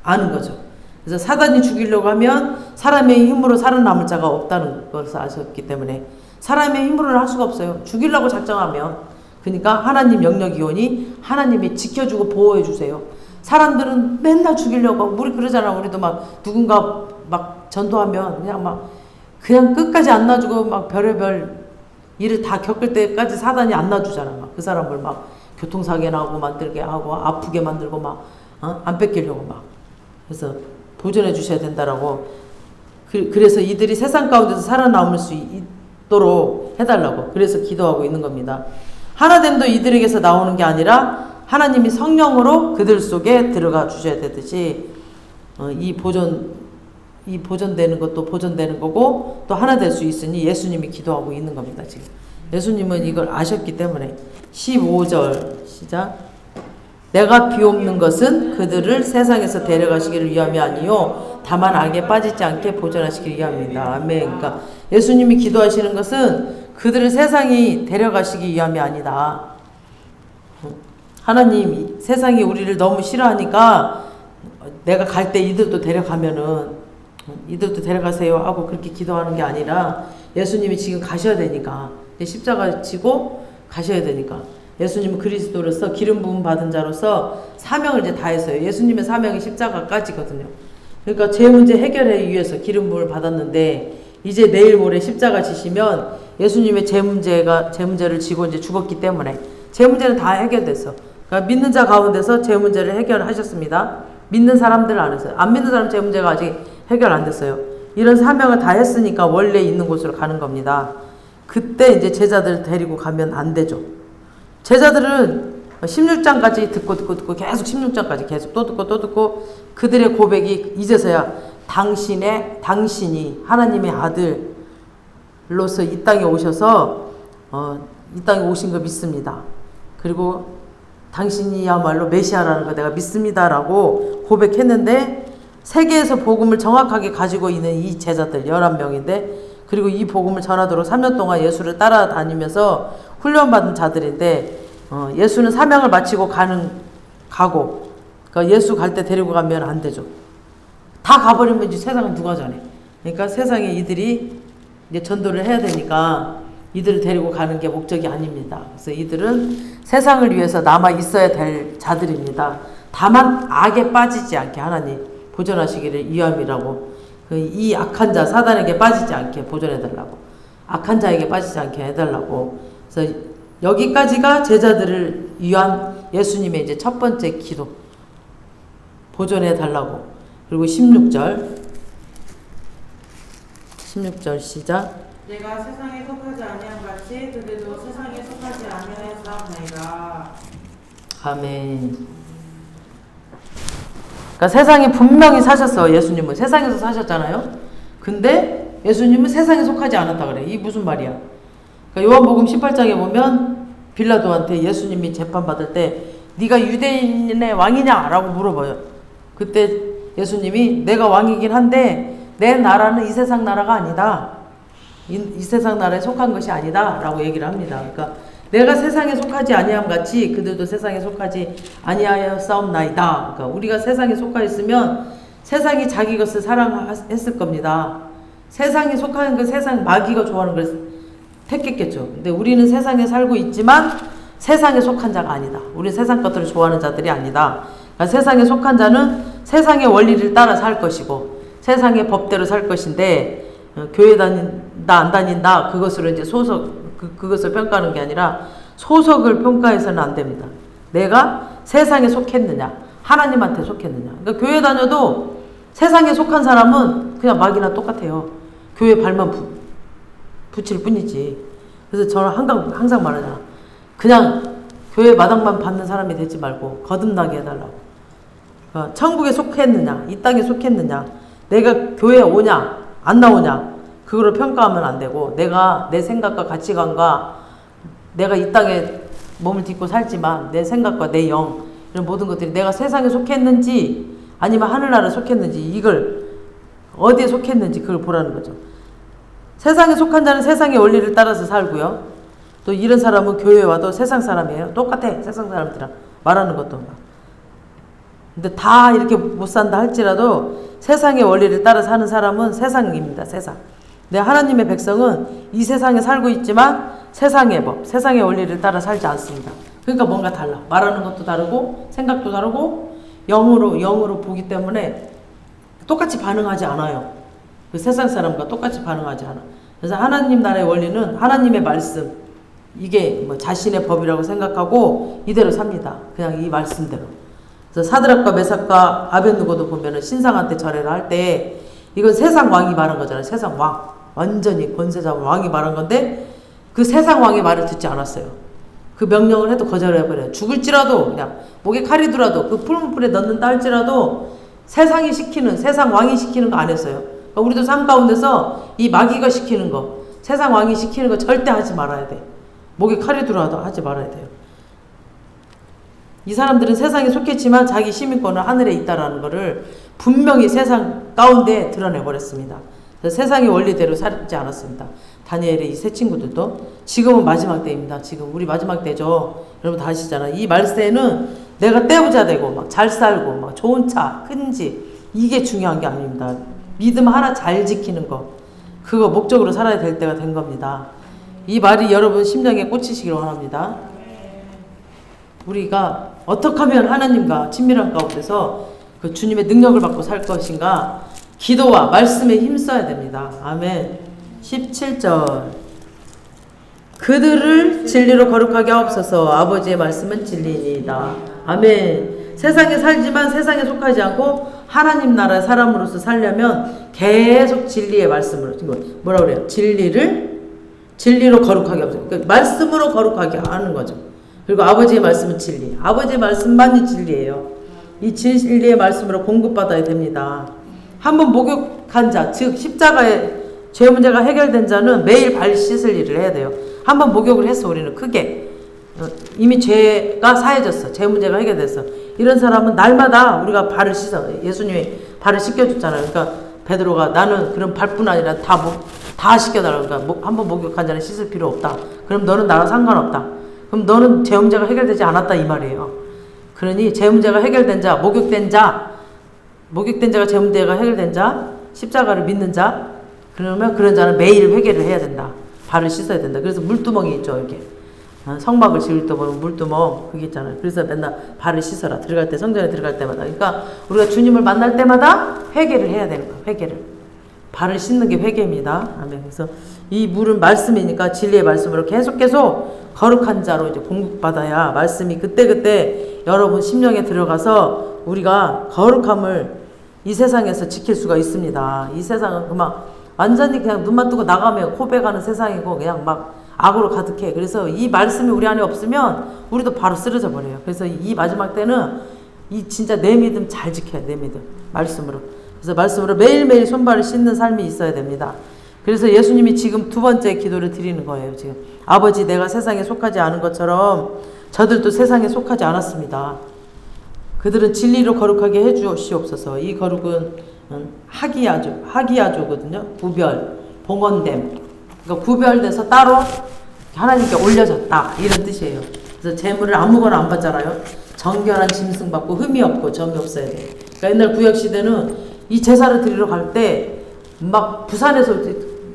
아는 거죠. 그래서 사단이 죽이려고 하면 사람의 힘으로 살아남을 자가 없다는 것을 아셨기 때문에 사람의 힘으로는 할 수가 없어요. 죽이려고 작정하면. 그러니까 하나님 영역이오니 하나님이 지켜주고 보호해 주세요. 사람들은 맨날 죽이려고 하고 우리 그러잖아. 우리도 막 누군가 막 전도하면 그냥 끝까지 안 놔주고 막 별의별 일을 다 겪을 때까지 사단이 안 놔주잖아. 막 그 사람을 막 교통사고 나고 만들게 하고 아프게 만들고 막 안 뺏기려고 막. 그래서 보존해 주셔야 된다라고. 그래서 이들이 세상 가운데서 살아남을 수 있도록 해달라고. 그래서 기도하고 있는 겁니다. 하나됨도 이들에게서 나오는 게 아니라 하나님이 성령으로 그들 속에 들어가 주셔야 되듯이 이 보존되는 것도 보존되는 거고 또 하나 될 수 있으니 예수님이 기도하고 있는 겁니다. 지금 예수님은 이걸 아셨기 때문에 15절 시작. 내가 비옵는 것은 그들을 세상에서 데려가시기를 위함이 아니요 다만 악에 빠지지 않게 보존하시기 위함입니다. 아멘. 그러니까 예수님이 기도하시는 것은 그들을 세상이 데려가시기 위함이 아니다. 하나님 세상이 우리를 너무 싫어하니까 내가 갈 때 이들도 데려가면은 이들도 데려가세요 하고 그렇게 기도하는 게 아니라 예수님이 지금 가셔야 되니까 십자가 지고 가셔야 되니까 예수님은 그리스도로서 기름 부음 받은 자로서 사명을 이제 다 했어요. 예수님의 사명이 십자가까지거든요. 그러니까 제 문제 해결하기 위해서 기름 부음을 받았는데 이제 내일 모레 십자가 지시면 예수님의 제 문제를 지고 이제 죽었기 때문에 제 문제는 다 해결됐어. 그러니까 믿는 자 가운데서 제 문제를 해결하셨습니다. 믿는 사람들 안에서. 안 믿는 사람 제 문제가 아직 해결 안 됐어요. 이런 사명을 다 했으니까 원래 있는 곳으로 가는 겁니다. 그때 이제 제자들 데리고 가면 안 되죠. 제자들은 16장까지 듣고 계속 16장까지 계속 또 듣고 그들의 고백이 이제서야 당신이 하나님의 아들로서 이 땅에 오셔서 이 땅에 오신 거 믿습니다. 그리고 당신이야말로 메시아라는 거 내가 믿습니다라고 고백했는데 세계에서 복음을 정확하게 가지고 있는 이 제자들 11명인데 그리고 이 복음을 전하도록 3년 동안 예수를 따라다니면서 훈련받은 자들인데 예수는 사명을 마치고 가고, 그러니까 예수 갈 때 데리고 가면 안 되죠. 다 가버리면 이제 세상은 누가 전해. 그러니까 세상에 이들이 이제 전도를 해야 되니까 이들을 데리고 가는 게 목적이 아닙니다. 그래서 이들은 세상을 위해서 남아 있어야 될 자들입니다. 다만 악에 빠지지 않게 하나님 보존하시기를 위함이라고, 이 악한 자 사단에게 빠지지 않게 보존해달라고, 악한 자에게 빠지지 않게 해달라고. 그래서 여기까지가 제자들을 위한 예수님의 이제 첫 번째 기도, 보존해달라고. 그리고 16절 시작. 내가 세상에 속하지 아니한 같이 그들도 세상에 속하지 아니하였사옵나이다. 아멘. 그러니까 세상에 분명히 사셨어. 예수님은 세상에서 사셨잖아요. 근데 예수님은 세상에 속하지 않았다 그래. 이 무슨 말이야? 그러니까 요한복음 18장에 보면 빌라도한테 예수님이 재판받을 때 네가 유대인의 왕이냐라고 물어봐요. 그때 예수님이 내가 왕이긴 한데 내 나라는 이 세상 나라가 아니다. 이 세상 나라에 속한 것이 아니다 라고 얘기를 합니다. 그러니까 내가 세상에 속하지 아니함 같이 그들도 세상에 속하지 아니하였사옵나이다. 그러니까 우리가 세상에 속하 있으면 세상이 자기 것을 사랑했을 겁니다. 세상에 속하는 그 세상 마귀가 좋아하는 걸 택했겠죠. 근데 우리는 세상에 살고 있지만 세상에 속한 자가 아니다. 우리는 세상 것들을 좋아하는 자들이 아니다. 그러니까 세상에 속한 자는 세상의 원리를 따라 살 것이고 세상의 법대로 살 것인데, 교회 다닌다 안 다닌다 그것으로 이제 그것을 평가하는 게 아니라 소속을 평가해서는 안 됩니다. 내가 세상에 속했느냐 하나님한테 속했느냐. 그러니까 교회 다녀도 세상에 속한 사람은 그냥 마귀나 똑같아요. 교회 발만 붙일 뿐이지. 그래서 저는 항상 말하잖아. 그냥 교회 마당만 받는 사람이 되지 말고 거듭나게 해달라고. 그러니까 천국에 속했느냐 이 땅에 속했느냐, 내가 교회에 오냐 안 나오냐 그거를 평가하면 안 되고, 내가 내 생각과 가치관과 내가 이 땅에 몸을 딛고 살지만 내 생각과 내 영 이런 모든 것들이 내가 세상에 속했는지 아니면 하늘나라에 속했는지, 이걸 어디에 속했는지 그걸 보라는 거죠. 세상에 속한 자는 세상의 원리를 따라서 살고요. 또 이런 사람은 교회에 와도 세상 사람이에요. 똑같아. 세상 사람들이랑 말하는 것도. 근데 다 이렇게 못 산다 할지라도 세상의 원리를 따라 사는 사람은 세상입니다. 세상. 근데 하나님의 백성은 이 세상에 살고 있지만 세상의 법, 세상의 원리를 따라 살지 않습니다. 그러니까 뭔가 달라. 말하는 것도 다르고 생각도 다르고 영으로 보기 때문에 똑같이 반응하지 않아요. 그 세상 사람과 똑같이 반응하지 않아. 그래서 하나님 나라의 원리는 하나님의 말씀, 이게 뭐 자신의 법이라고 생각하고 이대로 삽니다. 그냥 이 말씀대로. 그래서 사드락과 메삭과 아벳느고도 보면은 신상한테 절해를 할 때 이건 세상 왕이 말한 거잖아요. 세상 왕, 완전히 권세 잡은 왕이 말한 건데 그 세상 왕의 말을 듣지 않았어요. 그 명령을 해도 거절해버려요. 죽을지라도 그냥 목에 칼이 들어도 그 푸른 불에 넣는다 할지라도 세상이 시키는, 세상 왕이 시키는 거 안 했어요. 그러니까 우리도 삶 가운데서 이 마귀가 시키는 거, 세상 왕이 시키는 거 절대 하지 말아야 돼. 목에 칼이 들어도 하지 말아야 돼요. 이 사람들은 세상에 속했지만 자기 시민권은 하늘에 있다라는 것을 분명히 세상 가운데 드러내버렸습니다. 세상의 원리대로 살지 않았습니다. 다니엘의 이 세 친구들도. 지금은 마지막 때입니다. 지금 우리 마지막 때죠. 여러분 다 아시잖아요. 이 말세는 내가 떼부자 되고 막 잘 살고 막 좋은 차, 큰 집, 이게 중요한 게 아닙니다. 믿음 하나 잘 지키는 거, 그거 목적으로 살아야 될 때가 된 겁니다. 이 말이 여러분 심장에 꽂히시기를 원합니다. 우리가 어떻게 하면 하나님과 친밀한 가운데서 그 주님의 능력을 받고 살 것인가, 기도와 말씀에 힘써야 됩니다. 아멘. 17절 그들을 진리로 거룩하게 하옵소서. 아버지의 말씀은 진리이다. 아멘. 세상에 살지만 세상에 속하지 않고 하나님 나라의 사람으로서 살려면 계속 진리의 말씀으로, 뭐라 그래요? 진리로 거룩하게 하옵소서. 그러니까 말씀으로 거룩하게 하는 거죠. 그리고 아버지의 말씀은 진리. 아버지의 말씀만이 진리예요. 이 진리의 말씀으로 공급받아야 됩니다. 한번 목욕한 자, 즉 십자가의 죄 문제가 해결된 자는 매일 발 씻을 일을 해야 돼요. 한번 목욕을 했어. 우리는 크게 이미 죄가 사해졌어. 죄 문제가 해결됐어. 이런 사람은 날마다 우리가 발을 씻어. 예수님이 발을 씻겨줬잖아요. 그러니까 베드로가 나는 그런 발뿐 아니라 다 씻겨달라고. 그러니까 한번 목욕한 자는 씻을 필요 없다. 그럼 너는 나랑 상관없다. 그럼 너는 죄 문제가 해결되지 않았다 이 말이에요. 그러니 죄 문제가 해결된 자, 목욕된 자가 죄 문제가 해결된 자, 십자가를 믿는 자, 그러면 그런 자는 매일 회개를 해야 된다. 발을 씻어야 된다. 그래서 물두멍이 있죠, 이렇게. 성막을 지을 때 보면 물두멍 그게 있잖아요. 그래서 맨날 발을 씻어라. 들어갈 때, 성전에 들어갈 때마다. 그러니까 우리가 주님을 만날 때마다 회개를 해야 되는 거예요. 회개를. 발을 씻는 게 회개입니다. 아멘. 그래서 이 물은 말씀이니까 진리의 말씀으로 계속 거룩한 자로 이제 공급받아야 말씀이 그때그때 여러분 심령에 들어가서 우리가 거룩함을 이 세상에서 지킬 수가 있습니다. 이 세상은 그만 완전히 그냥 눈만 뜨고 나가면 코베가는 세상이고 그냥 막 악으로 가득해. 그래서 이 말씀이 우리 안에 없으면 우리도 바로 쓰러져 버려요. 그래서 이 마지막 때는 이 진짜 내 믿음 잘 지켜야 돼. 내 믿음. 말씀으로. 그래서 말씀으로 매일매일 손발을 씻는 삶이 있어야 됩니다. 그래서 예수님이 지금 두 번째 기도를 드리는 거예요. 지금 아버지 내가 세상에 속하지 않은 것처럼 저들도 세상에 속하지 않았습니다. 그들은 진리로 거룩하게 해주시옵소서. 이 거룩은 하기야조거든요. 구별, 봉헌됨. 그러니까 구별돼서 따로 하나님께 올려졌다 이런 뜻이에요. 그래서 제물을 아무거나 안 받잖아요. 정결한 짐승 받고 흠이 없고 점이 없어야 돼. 그러니까 옛날 구약 시대는 이 제사를 드리러 갈 때 막 부산에서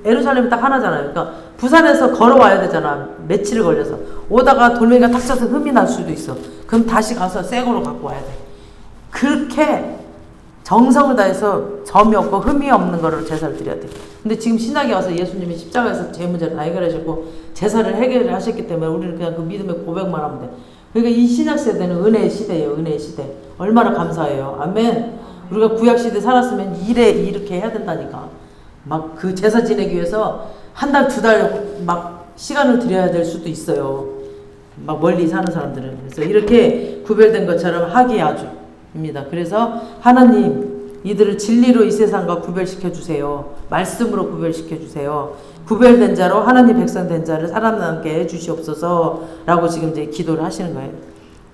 예루살렘이 딱 하나잖아요. 그러니까 부산에서 걸어와야 되잖아. 며칠을 걸려서 오다가 돌멩이가 탁 쳐서 흠이 날 수도 있어. 그럼 다시 가서 새 거로 갖고 와야 돼. 그렇게 정성을 다해서 점이 없고 흠이 없는 거를 제사를 드려야 돼. 근데 지금 신약에 와서 예수님이 십자가에서 제 문제를 다 해결하셨고 제사를 해결하셨기 때문에 우리는 그냥 그 믿음의 고백만 하면 돼. 그러니까 이 신약 세대는 은혜의 시대예요. 은혜의 시대. 얼마나 감사해요. 아멘. 우리가 구약 시대 살았으면 이렇게 해야 된다니까. 막 그 제사 지내기 위해서 한 달, 두 달 막 시간을 들여야 될 수도 있어요. 막 멀리 사는 사람들은. 그래서 이렇게 구별된 것처럼 하기야주입니다. 그래서 하나님 이들을 진리로 이 세상과 구별시켜 주세요. 말씀으로 구별시켜 주세요. 구별된 자로 하나님 백성 된 자를 살아남게 해 주시옵소서라고 지금 이제 기도를 하시는 거예요.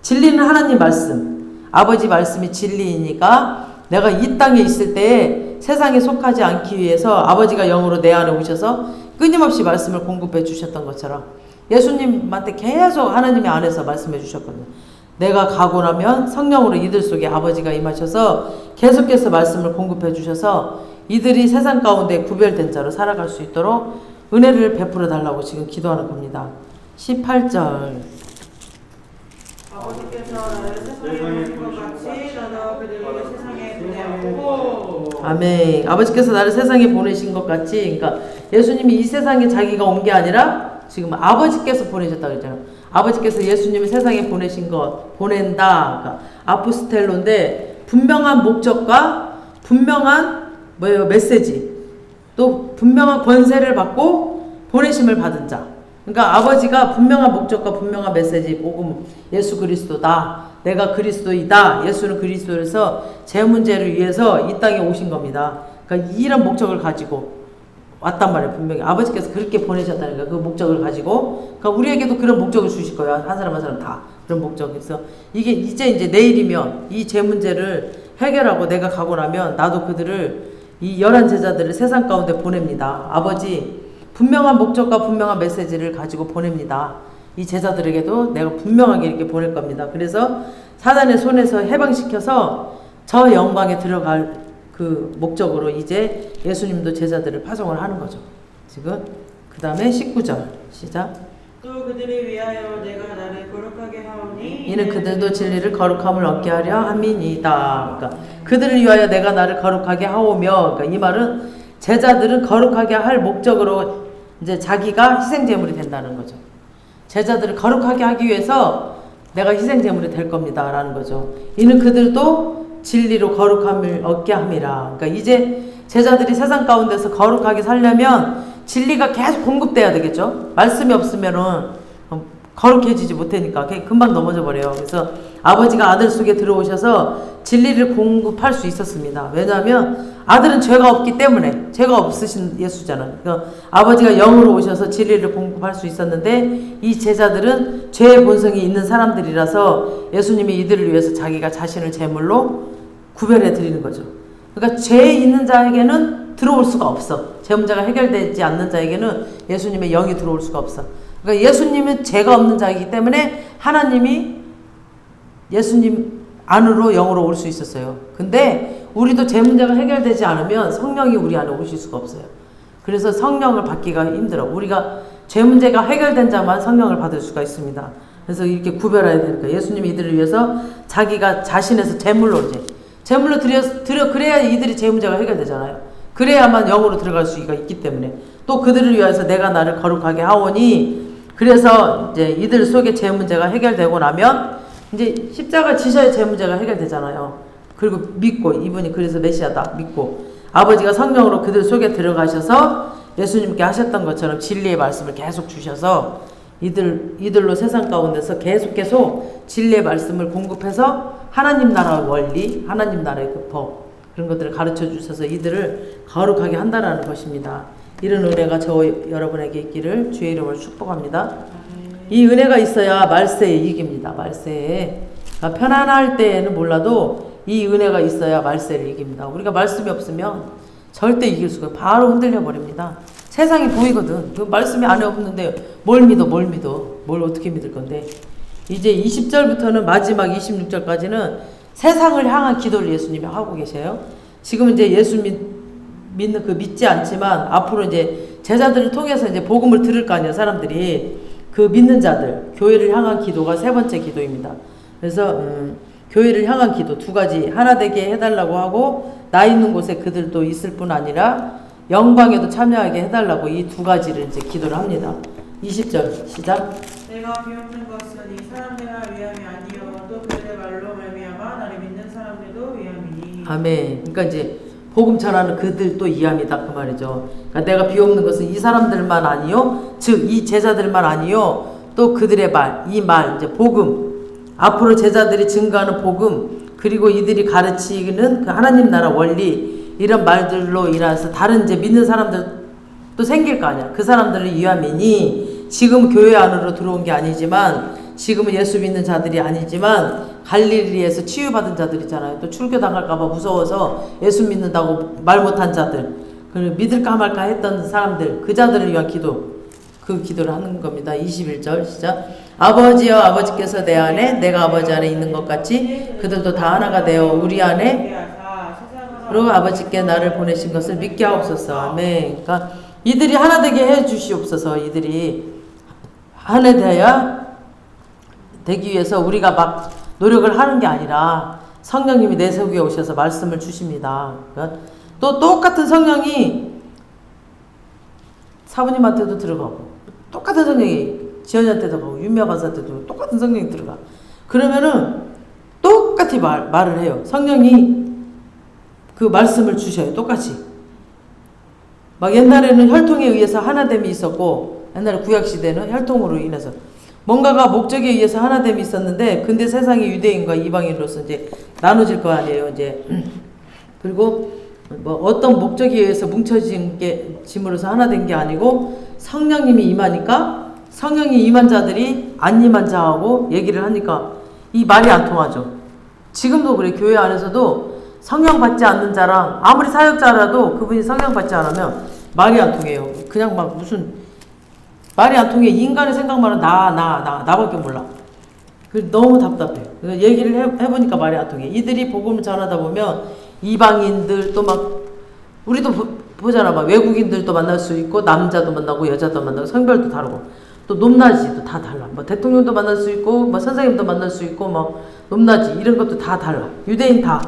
진리는 하나님 말씀. 아버지 말씀이 진리이니까 내가 이 땅에 있을 때 세상에 속하지 않기 위해서 아버지가 영으로 내 안에 오셔서 끊임없이 말씀을 공급해 주셨던 것처럼 예수님한테 계속 하나님의 안에서 말씀해 주셨거든요. 내가 가고 나면 성령으로 이들 속에 아버지가 임하셔서 계속해서 말씀을 공급해 주셔서 이들이 세상 가운데 구별된 자로 살아갈 수 있도록 은혜를 베풀어 달라고 지금 기도하는 겁니다. 18절 아버지께서 나를 세상에 보낸 것 같이 너도 그들을 세상에 보내었고 아멘. 아버지께서 나를 세상에 보내신 것 같이 그러니까 예수님이 이 세상에 자기가 온 게 아니라 지금 아버지께서 보내셨다고 했잖아요. 아버지께서 예수님을 세상에 보내신 것 보낸다. 그러니까 아포스텔로인데 분명한 목적과 분명한 메시지 또 분명한 권세를 받고 보내심을 받은 자. 그러니까 아버지가 분명한 목적과 분명한 메시지 복음 예수 그리스도다. 내가 그리스도이다. 예수는 그리스도에서 제 문제를 위해서 이 땅에 오신 겁니다. 그러니까 이런 목적을 가지고 왔단 말이에요. 분명히 아버지께서 그렇게 보내셨다니까 그 목적을 가지고 그러니까 우리에게도 그런 목적을 주실 거야. 한 사람 한 사람 다 그런 목적에서 이게 이제 내일이면 이 제 문제를 해결하고 내가 가고 나면 나도 그들을 이 11 제자들을 세상 가운데 보냅니다. 아버지 분명한 목적과 분명한 메시지를 가지고 보냅니다. 이 제자들에게도 내가 분명하게 이렇게 보낼 겁니다. 그래서 사단의 손에서 해방시켜서 저 영광에 들어갈 그 목적으로 이제 예수님도 제자들을 파송을 하는 거죠. 지금 그 다음에 19절 시작. 또 그들을 위하여 내가 나를 거룩하게 하오니 이는 그들도 진리를 거룩함을 얻게 하려 함이니이다. 그러니까 그들을 위하여 내가 나를 거룩하게 하오며 그러니까 이 말은 제자들은 거룩하게 할 목적으로 이제 자기가 희생제물이 된다는 거죠. 제자들을 거룩하게 하기 위해서 내가 희생제물이 될 겁니다. 라는 거죠. 이는 그들도 진리로 거룩함을 얻게 함이라. 그러니까 이제 제자들이 세상 가운데서 거룩하게 살려면 진리가 계속 공급돼야 되겠죠. 말씀이 없으면은 거룩해지지 못하니까 금방 넘어져 버려요. 그래서 아버지가 아들 속에 들어오셔서 진리를 공급할 수 있었습니다. 왜냐하면 아들은 죄가 없기 때문에 죄가 없으신 예수잖아요. 그러니까 아버지가 영으로 오셔서 진리를 공급할 수 있었는데 이 제자들은 죄의 본성이 있는 사람들이라서 예수님이 이들을 위해서 자기가 자신을 제물로 구별해 드리는 거죠. 그러니까 죄 있는 자에게는 들어올 수가 없어. 죄 문제가 해결되지 않는 자에게는 예수님의 영이 들어올 수가 없어. 그러니까 예수님은 죄가 없는 자이기 때문에 하나님이 예수님 안으로 영으로 올 수 있었어요. 근데 우리도 죄 문제가 해결되지 않으면 성령이 우리 안에 오실 수가 없어요. 그래서 성령을 받기가 힘들어. 우리가 죄 문제가 해결된 자만 성령을 받을 수가 있습니다. 그래서 이렇게 구별해야 되니까 예수님이 이들을 위해서 자기가 자신에서 제물로 이제 제물로 드려 그래야 이들이 죄 문제가 해결되잖아요. 그래야만 영으로 들어갈 수가 있기 때문에 또 그들을 위해서 내가 나를 거룩하게 하오니 그래서 이제 이들 속에 죄 문제가 해결되고 나면 이제 십자가 지셔야 죄 문제가 해결되잖아요. 그리고 믿고 이분이 그래서 메시아다 믿고 아버지가 성령으로 그들 속에 들어가셔서 예수님께 하셨던 것처럼 진리의 말씀을 계속 주셔서 이들로 세상 가운데서 계속 진리의 말씀을 공급해서 하나님 나라 원리, 하나님 나라의 그 법 그런 것들을 가르쳐 주셔서 이들을 거룩하게 한다라는 것입니다. 이런 은혜가 저 여러분에게 있기를 주의 이름으로 축복합니다. 이 은혜가 있어야 말세에 이깁니다. 말세에 그러니까 편안할 때에는 몰라도 이 은혜가 있어야 말세를 이깁니다. 우리가 말씀이 없으면 절대 이길 수가 없어요. 바로 흔들려 버립니다. 세상이 보이거든. 그 말씀이 안에 없는데 뭘 믿어? 뭘 어떻게 믿을 건데? 이제 20절부터는 마지막 26절까지는 세상을 향한 기도를 예수님이 하고 계세요. 지금 이제 예수 믿는 그 믿지 않지만 앞으로 이제 제자들을 통해서 이제 복음을 들을 거 아니에요. 사람들이 그 믿는 자들 교회를 향한 기도가 세 번째 기도입니다. 그래서 교회를 향한 기도 두 가지 하나 되게 해달라고 하고 나 있는 곳에 그들도 있을 뿐 아니라 영광에도 참여하게 해달라고 이 두 가지를 이제 기도를 합니다. 20절 시작. 내가 비옵는 것은 이 사람들아 위함이 아니요 또 그들의 말로 말미암아 나를 믿는 사람들도 위함이니. 아멘. 그러니까 이제 복음 전하는 그들도 위함이다 그 말이죠. 그러니까 내가 비옵는 것은 이 사람들만 아니요 즉 이 제자들만 아니요 또 그들의 말 이 말 이제 복음 앞으로 제자들이 증거하는 복음 그리고 이들이 가르치는 그 하나님 나라 원리 이런 말들로 인해서 다른 이제 믿는 사람들도 생길 거 아니야. 그 사람들을 위함이니 지금 교회 안으로 들어온 게 아니지만 지금은 예수 믿는 자들이 아니지만 갈릴리에서 치유받은 자들 있잖아요. 또 출교당할까 봐 무서워서 예수 믿는다고 말 못한 자들 그리고 믿을까 말까 했던 사람들 그 자들을 위한 기도 그 기도를 하는 겁니다. 21절 시작. 아버지여 아버지께서 내 안에 내가 아버지 안에 있는 것 같이 그들도 다 하나가 되어 우리 안에 그리고 아버지께 나를 보내신 것을 믿게 하옵소서. 아멘. 그러니까 이들이 하나 되게 해 주시옵소서. 이들이 하나 되기 위해서 우리가 막 노력을 하는 게 아니라 성령님이 내 속에 오셔서 말씀을 주십니다. 그러니까 또 똑같은 성령이 사부님한테도 들어가고 똑같은 성령이 지연이한테도 가고 윤미아 간사한테도 똑같은 성령이 들어가. 그러면은 똑같이 말을 해요. 성령이 그 말씀을 주셔요. 똑같이. 막 옛날에는 혈통에 의해서 하나됨이 있었고 옛날에 구약시대는 혈통으로 인해서 뭔가가 목적에 의해서 하나됨이 있었는데 근데 세상이 유대인과 이방인으로서 이제 나눠질 거 아니에요. 이제 그리고 뭐 어떤 목적에 의해서 뭉쳐짐으로써 하나 된 게 아니고 성령님이 임하니까 성령이 임한 자들이 안 임한 자하고 얘기를 하니까 이 말이 안 통하죠. 지금도 그래. 교회 안에서도 성령 받지 않는 자랑 아무리 사역자라도 그분이 성령 받지 않으면 말이 안 통해요. 그냥 막 무슨 말이 안 통해. 인간의 생각만 은 나밖에 몰라. 너무 답답해. 얘기를 해보니까 말이 안 통해. 이들이 복음을 전하다 보면 이방인들 또 막 우리도 보잖아. 막 외국인들도 만날 수 있고 남자도 만나고 여자도 만나고 성별도 다르고 또 높낮이도 다 달라. 뭐 대통령도 만날 수 있고 뭐 선생님도 만날 수 있고 뭐 높낮이 이런 것도 다 달라. 유대인 다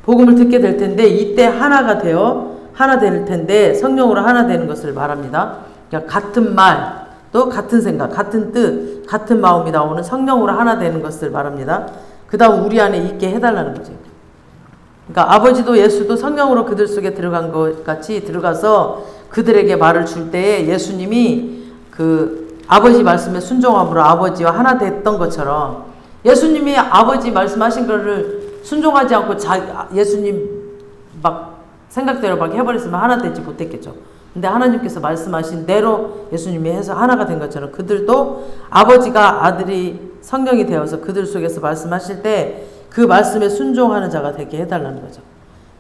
복음을 듣게 될 텐데 이때 하나가 되어 하나 될 텐데 성령으로 하나 되는 것을 말합니다. 그러니까 같은 말, 또 같은 생각, 같은 뜻, 같은 마음이 나오는 성령으로 하나 되는 것을 말합니다. 그 다음 우리 안에 있게 해달라는 거죠. 그러니까 아버지도 예수도 성령으로 그들 속에 들어간 것 같이 들어가서 그들에게 말을 줄 때에 예수님이 그 아버지 말씀에 순종함으로 아버지와 하나 됐던 것처럼 예수님이 아버지 말씀하신 거를 순종하지 않고 예수님 막 생각대로 막 해버렸으면 하나 되지 못했겠죠. 근데 하나님께서 말씀하신 대로 예수님이 해서 하나가 된 것처럼 그들도 아버지가 아들이 성령이 되어서 그들 속에서 말씀하실 때 그 말씀에 순종하는 자가 되게 해달라는 거죠.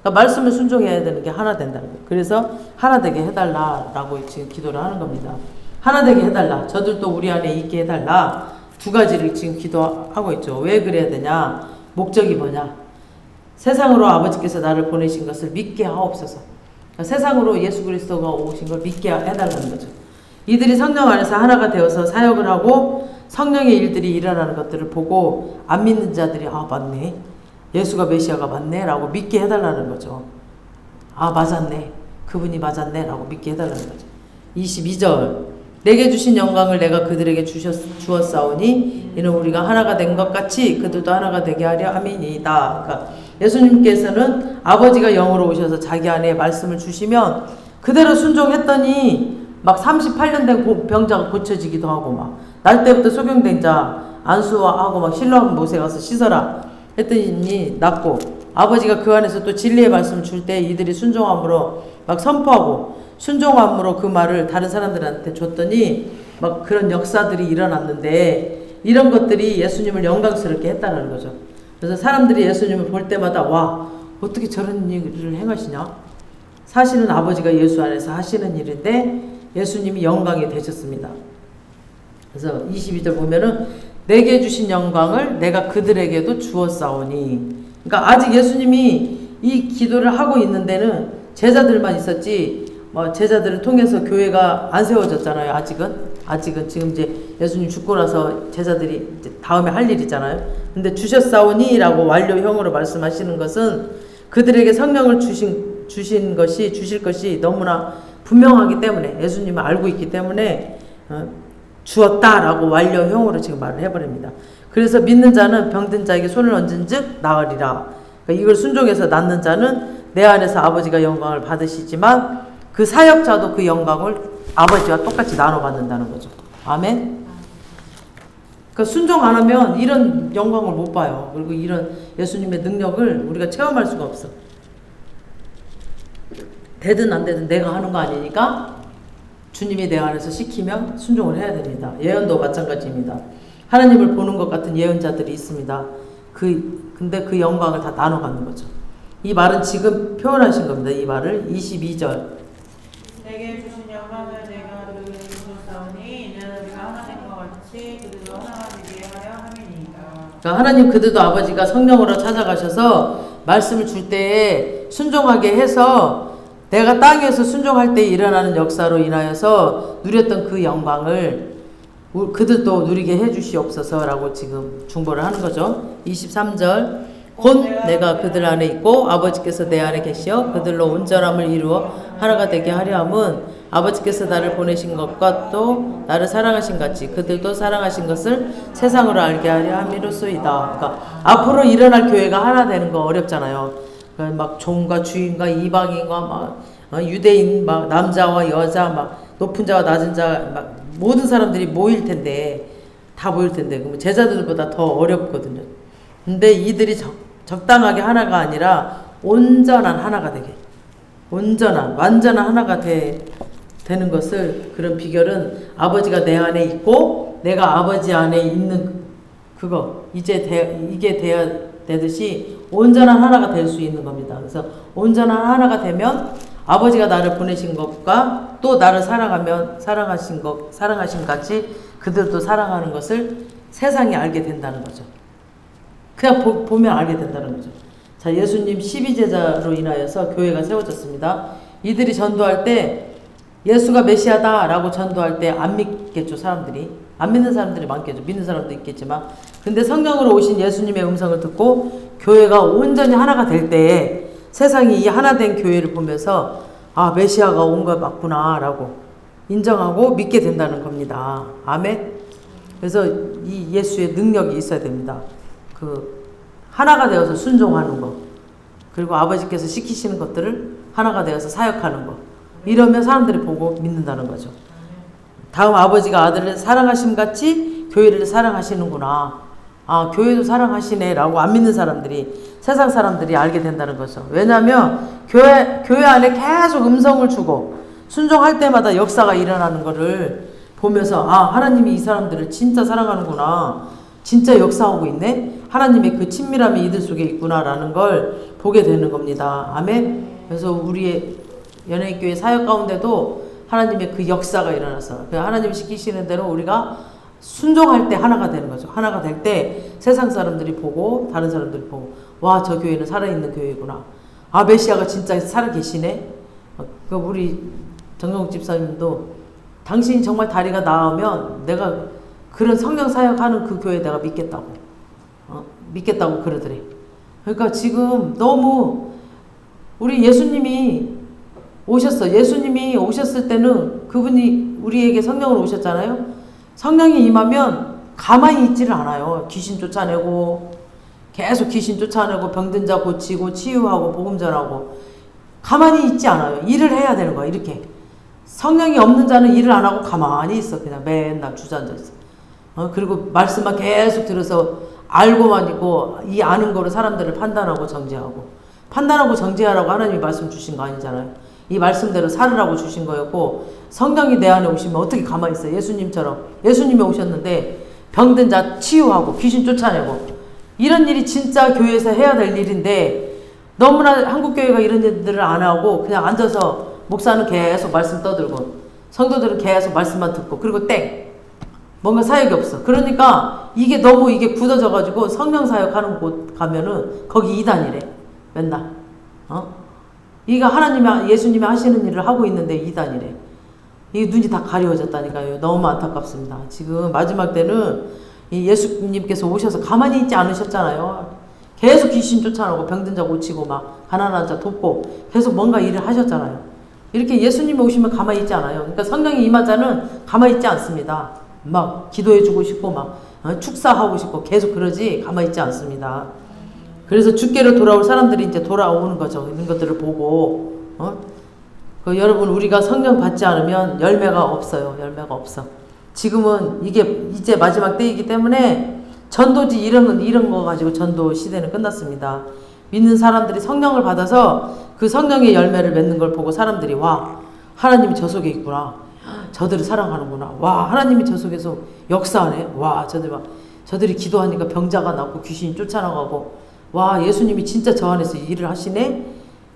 그러니까 말씀을 순종해야 되는 게 하나 된다는 거예요. 그래서 하나 되게 해달라라고 지금 기도를 하는 겁니다. 하나 되게 해달라. 저들도 우리 안에 있게 해달라. 두 가지를 지금 기도하고 있죠. 왜 그래야 되냐? 목적이 뭐냐? 세상으로 아버지께서 나를 보내신 것을 믿게 하옵소서. 그러니까 세상으로 예수 그리스도가 오신 걸 믿게 해달라는 거죠. 이들이 성령 안에서 하나가 되어서 사역을 하고 성령의 일들이 일어나는 것들을 보고 안 믿는 자들이 아 맞네. 예수가 메시아가 맞네 라고 믿게 해달라는 거죠. 아 맞았네. 그분이 맞았네 라고 믿게 해달라는 거죠. 22절 내게 주신 영광을 내가 그들에게 주었사오니 이는 우리가 하나가 된 것 같이 그들도 하나가 되게 하려 함이니이다. 그러니까 예수님께서는 아버지가 영으로 오셔서 자기 안에 말씀을 주시면 그대로 순종했더니 막 38년 된 병자가 고쳐지기도 하고 막 날 때부터 소경된 자 안수하고 막 실로하고 못에 가서 씻어라 했더니 낫고 아버지가 그 안에서 또 진리의 말씀을 줄 때 이들이 순종함으로 막 선포하고 순종함으로 그 말을 다른 사람들한테 줬더니 막 그런 역사들이 일어났는데 이런 것들이 예수님을 영광스럽게 했다는 거죠. 그래서 사람들이 예수님을 볼 때마다 와 어떻게 저런 일을 행하시냐? 사실은 아버지가 예수 안에서 하시는 일인데 예수님이 영광이 되셨습니다. 그래서 22절 보면은 내게 주신 영광을 내가 그들에게도 주었사오니 그러니까 아직 예수님이 이 기도를 하고 있는 데는 제자들만 있었지 뭐 제자들을 통해서 교회가 안 세워졌잖아요. 아직은 지금 이제 예수님 죽고 나서 제자들이 이제 다음에 할 일이잖아요. 근데 주셨사오니라고 완료형으로 말씀하시는 것은 그들에게 성령을 주실 것이 너무나 분명하기 때문에 예수님을 알고 있기 때문에 주었다라고 완료형으로 지금 말을 해버립니다. 그래서 믿는 자는 병든 자에게 손을 얹은 즉 나으리라. 그러니까 이걸 순종해서 낫는 자는 내 안에서 아버지가 영광을 받으시지만 그 사역자도 그 영광을 아버지와 똑같이 나눠 받는다는 거죠. 아멘. 그러니까 순종 안 하면 이런 영광을 못 봐요. 그리고 이런 예수님의 능력을 우리가 체험할 수가 없어. 되든 안 되든 내가 하는 거 아니니까 주님이 내 안에서 시키면 순종을 해야 됩니다. 예언도 마찬가지입니다. 하나님을 보는 것 같은 예언자들이 있습니다. 근데 그 영광을 다 나눠 갖는 거죠. 이 말은 지금 표현하신 겁니다. 이 말을 22절. 내게 주신 영광을 내가 그들에게 주었사오니 이는 우리가 하나 된 것 같이 그들도 하나가 되게 하려 함이니이다. 그러니까 하나님 그들도 아버지가 성령으로 찾아가셔서 말씀을 줄 때에 순종하게 해서 내가 땅에서 순종할 때 일어나는 역사로 인하여서 누렸던 그 영광을 그들도 누리게 해주시옵소서라고 지금 중보를 하는 거죠. 23절 곧 내가 그들 안에 있고 아버지께서 내 안에 계시어 그들로 온전함을 이루어 하나가 되게 하려 함은 아버지께서 나를 보내신 것과 또 나를 사랑하신 같이 그들도 사랑하신 것을 세상으로 알게 하려 함이로소이다. 그러니까 앞으로 일어날 교회가 하나 되는 거 어렵잖아요. 막 종과 주인과 이방인과 막 유대인 막 남자와 여자 막 높은 자와 낮은 자 막 모든 사람들이 모일 텐데 그럼 제자들보다 더 어렵거든요. 근데 이들이 적당하게 하나가 아니라 온전한 하나가 되게 완전한 하나가 되는 것을 그런 비결은 아버지가 내 안에 있고 내가 아버지 안에 있는 그거 이게 돼야 되듯이 온전한 하나가 될 수 있는 겁니다. 그래서 온전한 하나가 되면 아버지가 나를 보내신 것과 또 나를 사랑하신 같이 그들도 사랑하는 것을 세상이 알게 된다는 거죠. 그냥 보면 알게 된다는 거죠. 자, 예수님 12제자로 인하여서 교회가 세워졌습니다. 이들이 전도할 때 예수가 메시아다 라고 전도할 때 안 믿겠죠. 사람들이 안 믿는 사람들이 많겠죠. 믿는 사람도 있겠지만 근데 성령으로 오신 예수님의 음성을 듣고 교회가 온전히 하나가 될 때에 세상이 이 하나 된 교회를 보면서 아 메시아가 온 거 맞구나 라고 인정하고 믿게 된다는 겁니다. 아멘. 그래서 이 예수의 능력이 있어야 됩니다. 그 하나가 되어서 순종하는 거 그리고 아버지께서 시키시는 것들을 하나가 되어서 사역하는 거 이러면 사람들이 보고 믿는다는 거죠. 다음 아버지가 아들을 사랑하심 같이 교회를 사랑하시는구나. 아 교회도 사랑하시네 라고 안 믿는 사람들이 세상 사람들이 알게 된다는 거죠. 왜냐하면 교회 안에 계속 음성을 주고 순종할 때마다 역사가 일어나는 거를 보면서 아 하나님이 이 사람들을 진짜 사랑하는구나. 진짜 역사하고 있네. 하나님의 그 친밀함이 이들 속에 있구나 라는 걸 보게 되는 겁니다. 아멘. 그래서 우리의 연예인교회 사역 가운데도 하나님의 그 역사가 일어나서 하나님이 시키시는 대로 우리가 순종할 때 하나가 되는 거죠. 하나가 될 때 세상 사람들이 보고 다른 사람들이 보고 와, 저 교회는 살아있는 교회구나. 아, 메시아가 진짜 살아계시네. 우리 정정욱 집사님도 당신이 정말 다리가 나으면 내가 그런 성령 사역하는 그 교회 내가 믿겠다고 믿겠다고 그러더래. 그러니까 지금 너무 우리 예수님이 오셨어. 예수님이 오셨을 때는 그분이 우리에게 성령으로 오셨잖아요. 성령이 임하면 가만히 있지를 않아요. 귀신 쫓아내고 계속 귀신 쫓아내고 병든 자 고치고 치유하고 복음 전하고 가만히 있지 않아요. 일을 해야 되는 거야. 이렇게 성령이 없는 자는 일을 안 하고 가만히 있어. 그냥 맨날 주저앉아 있어. 그리고 말씀만 계속 들어서 알고만 있고 이 아는 거로 사람들을 판단하고 정죄하고 판단하고 정죄하라고 하나님이 말씀 주신 거 아니잖아요. 이 말씀대로 살으라고 주신 거였고 성령이 내 안에 오시면 어떻게 가만히 있어요. 예수님처럼 예수님이 오셨는데 병든 자 치유하고 귀신 쫓아내고 이런 일이 진짜 교회에서 해야 될 일인데 너무나 한국교회가 이런 일들을 안 하고 그냥 앉아서 목사는 계속 말씀 떠들고 성도들은 계속 말씀만 듣고 그리고 땡 뭔가 사역이 없어. 그러니까 이게 너무 이게 굳어져 가지고 성령 사역하는 곳 가면은 거기 이단이래. 맨날 이가 하나님이 예수님이 하시는 일을 하고 있는데 이단이래. 이 눈이 다 가려워졌다니까요. 너무 안타깝습니다. 지금 마지막 때는 이 예수님께서 오셔서 가만히 있지 않으셨잖아요. 계속 귀신 쫓아나고 병든 자 고치고 막 가난한 자 돕고 계속 뭔가 일을 하셨잖아요. 이렇게 예수님이 오시면 가만히 있지 않아요. 그러니까 성령이 임한 자는 가만히 있지 않습니다. 막 기도해주고 싶고 막 축사하고 싶고 계속 그러지 가만히 있지 않습니다. 그래서 주께로 돌아올 사람들이 이제 돌아오는 거죠. 이런 것들을 보고 여러분 우리가 성령 받지 않으면 열매가 없어요. 열매가 없어. 지금은 이게 이제 마지막 때이기 때문에 전도지 이런 거 가지고 전도 시대는 끝났습니다. 믿는 사람들이 성령을 받아서 그 성령의 열매를 맺는 걸 보고 사람들이 와 하나님이 저 속에 있구나. 저들을 사랑하는구나. 와 하나님이 저 속에서 역사하네. 와 저들이 기도하니까 병자가 낫고 귀신이 쫓아나가고 와 예수님이 진짜 저 안에서 일을 하시네.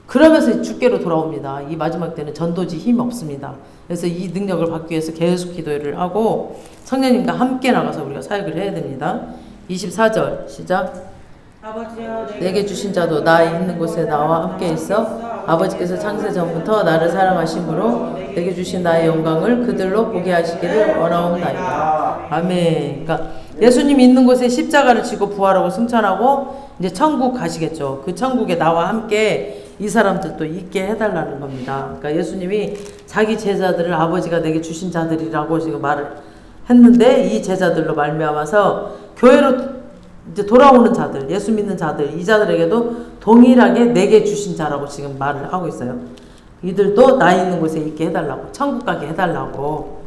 그러면서 주께로 돌아옵니다. 이 마지막 때는 전도지 힘이 없습니다. 그래서 이 능력을 받기 위해서 계속 기도를 하고 성령님과 함께 나가서 우리가 사역을 해야 됩니다. 24절 시작. 아버지여 내게 주신 자도 나 있는 곳에 나와 함께 있어 아버지께서 창세 전부터 나를 사랑하심으로 내게 주신 나의 영광을 그들로 보게 하시기를 원하옵나이다. 아멘. 그러니까 예수님 있는 곳에 십자가를 지고 부활하고 승천하고 이제 천국 가시겠죠. 그 천국에 나와 함께 이 사람들도 있게 해달라는 겁니다. 그러니까 예수님이 자기 제자들을 아버지가 내게 주신 자들이라고 지금 말을 했는데 이 제자들로 말미암아서 교회로 이제 돌아오는 자들, 예수 믿는 자들, 이 자들에게도 동일하게 내게 주신 자라고 지금 말을 하고 있어요. 이들도 나 있는 곳에 있게 해달라고, 천국 가게 해달라고,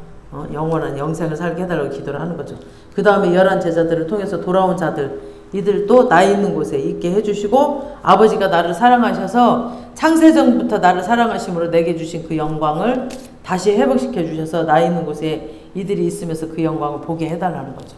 영원한 영생을 살게 해달라고 기도를 하는 거죠. 그 다음에 11 제자들을 통해서 돌아온 자들, 이들도 나 있는 곳에 있게 해주시고 아버지가 나를 사랑하셔서 창세전부터 나를 사랑하심으로 내게 주신 그 영광을 다시 회복시켜 주셔서 나 있는 곳에 이들이 있으면서 그 영광을 보게 해달라는 거죠.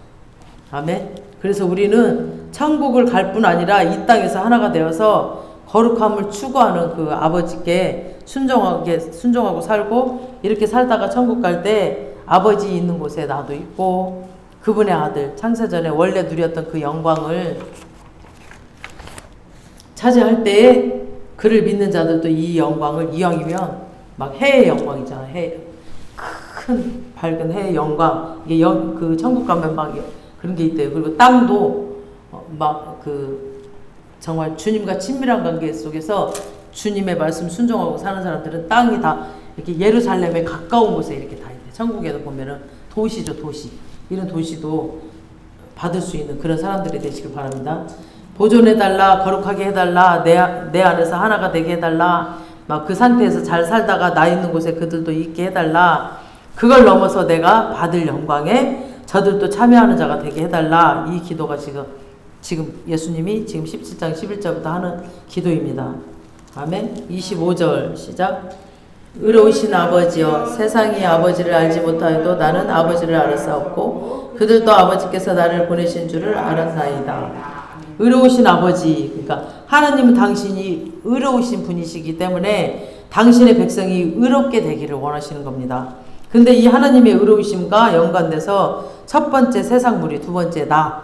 아멘. 그래서 우리는 천국을 갈 뿐 아니라 이 땅에서 하나가 되어서 거룩함을 추구하는 그 아버지께 순종하고 살고 이렇게 살다가 천국 갈 때 아버지 있는 곳에 나도 있고 그분의 아들 창세전에 원래 누렸던 그 영광을 차지할 때에 그를 믿는 자들도 이 영광을 이왕이면 막 해의 영광이잖아. 큰 밝은 해의 영광. 이게 그 천국 가면 막 그런 게 있대요. 그리고 땅도 막 정말 주님과 친밀한 관계 속에서 주님의 말씀 순종하고 사는 사람들은 땅이 다 이렇게 예루살렘에 가까운 곳에 이렇게 다 있대. 천국에도 보면은 도시죠, 도시. 이런 도시도 받을 수 있는 그런 사람들이 되시길 바랍니다. 보존해달라, 거룩하게 해달라, 내 안에서 하나가 되게 해달라, 막 그 상태에서 잘 살다가 나 있는 곳에 그들도 있게 해달라, 그걸 넘어서 내가 받을 영광에 저들도 참여하는 자가 되게 해달라. 이 기도가 지금 예수님이 지금 17장 11절부터 하는 기도입니다. 아멘. 25절 시작. 의로우신 아버지여 세상이 아버지를 알지 못하여도 나는 아버지를 알았사옵고 그들도 아버지께서 나를 보내신 줄을 알았나이다. 의로우신 아버지, 그러니까 하나님은 당신이 의로우신 분이시기 때문에 당신의 백성이 의롭게 되기를 원하시는 겁니다. 근데 이 하나님의 의로우심과 연관돼서 첫 번째 세상물이, 두 번째 나,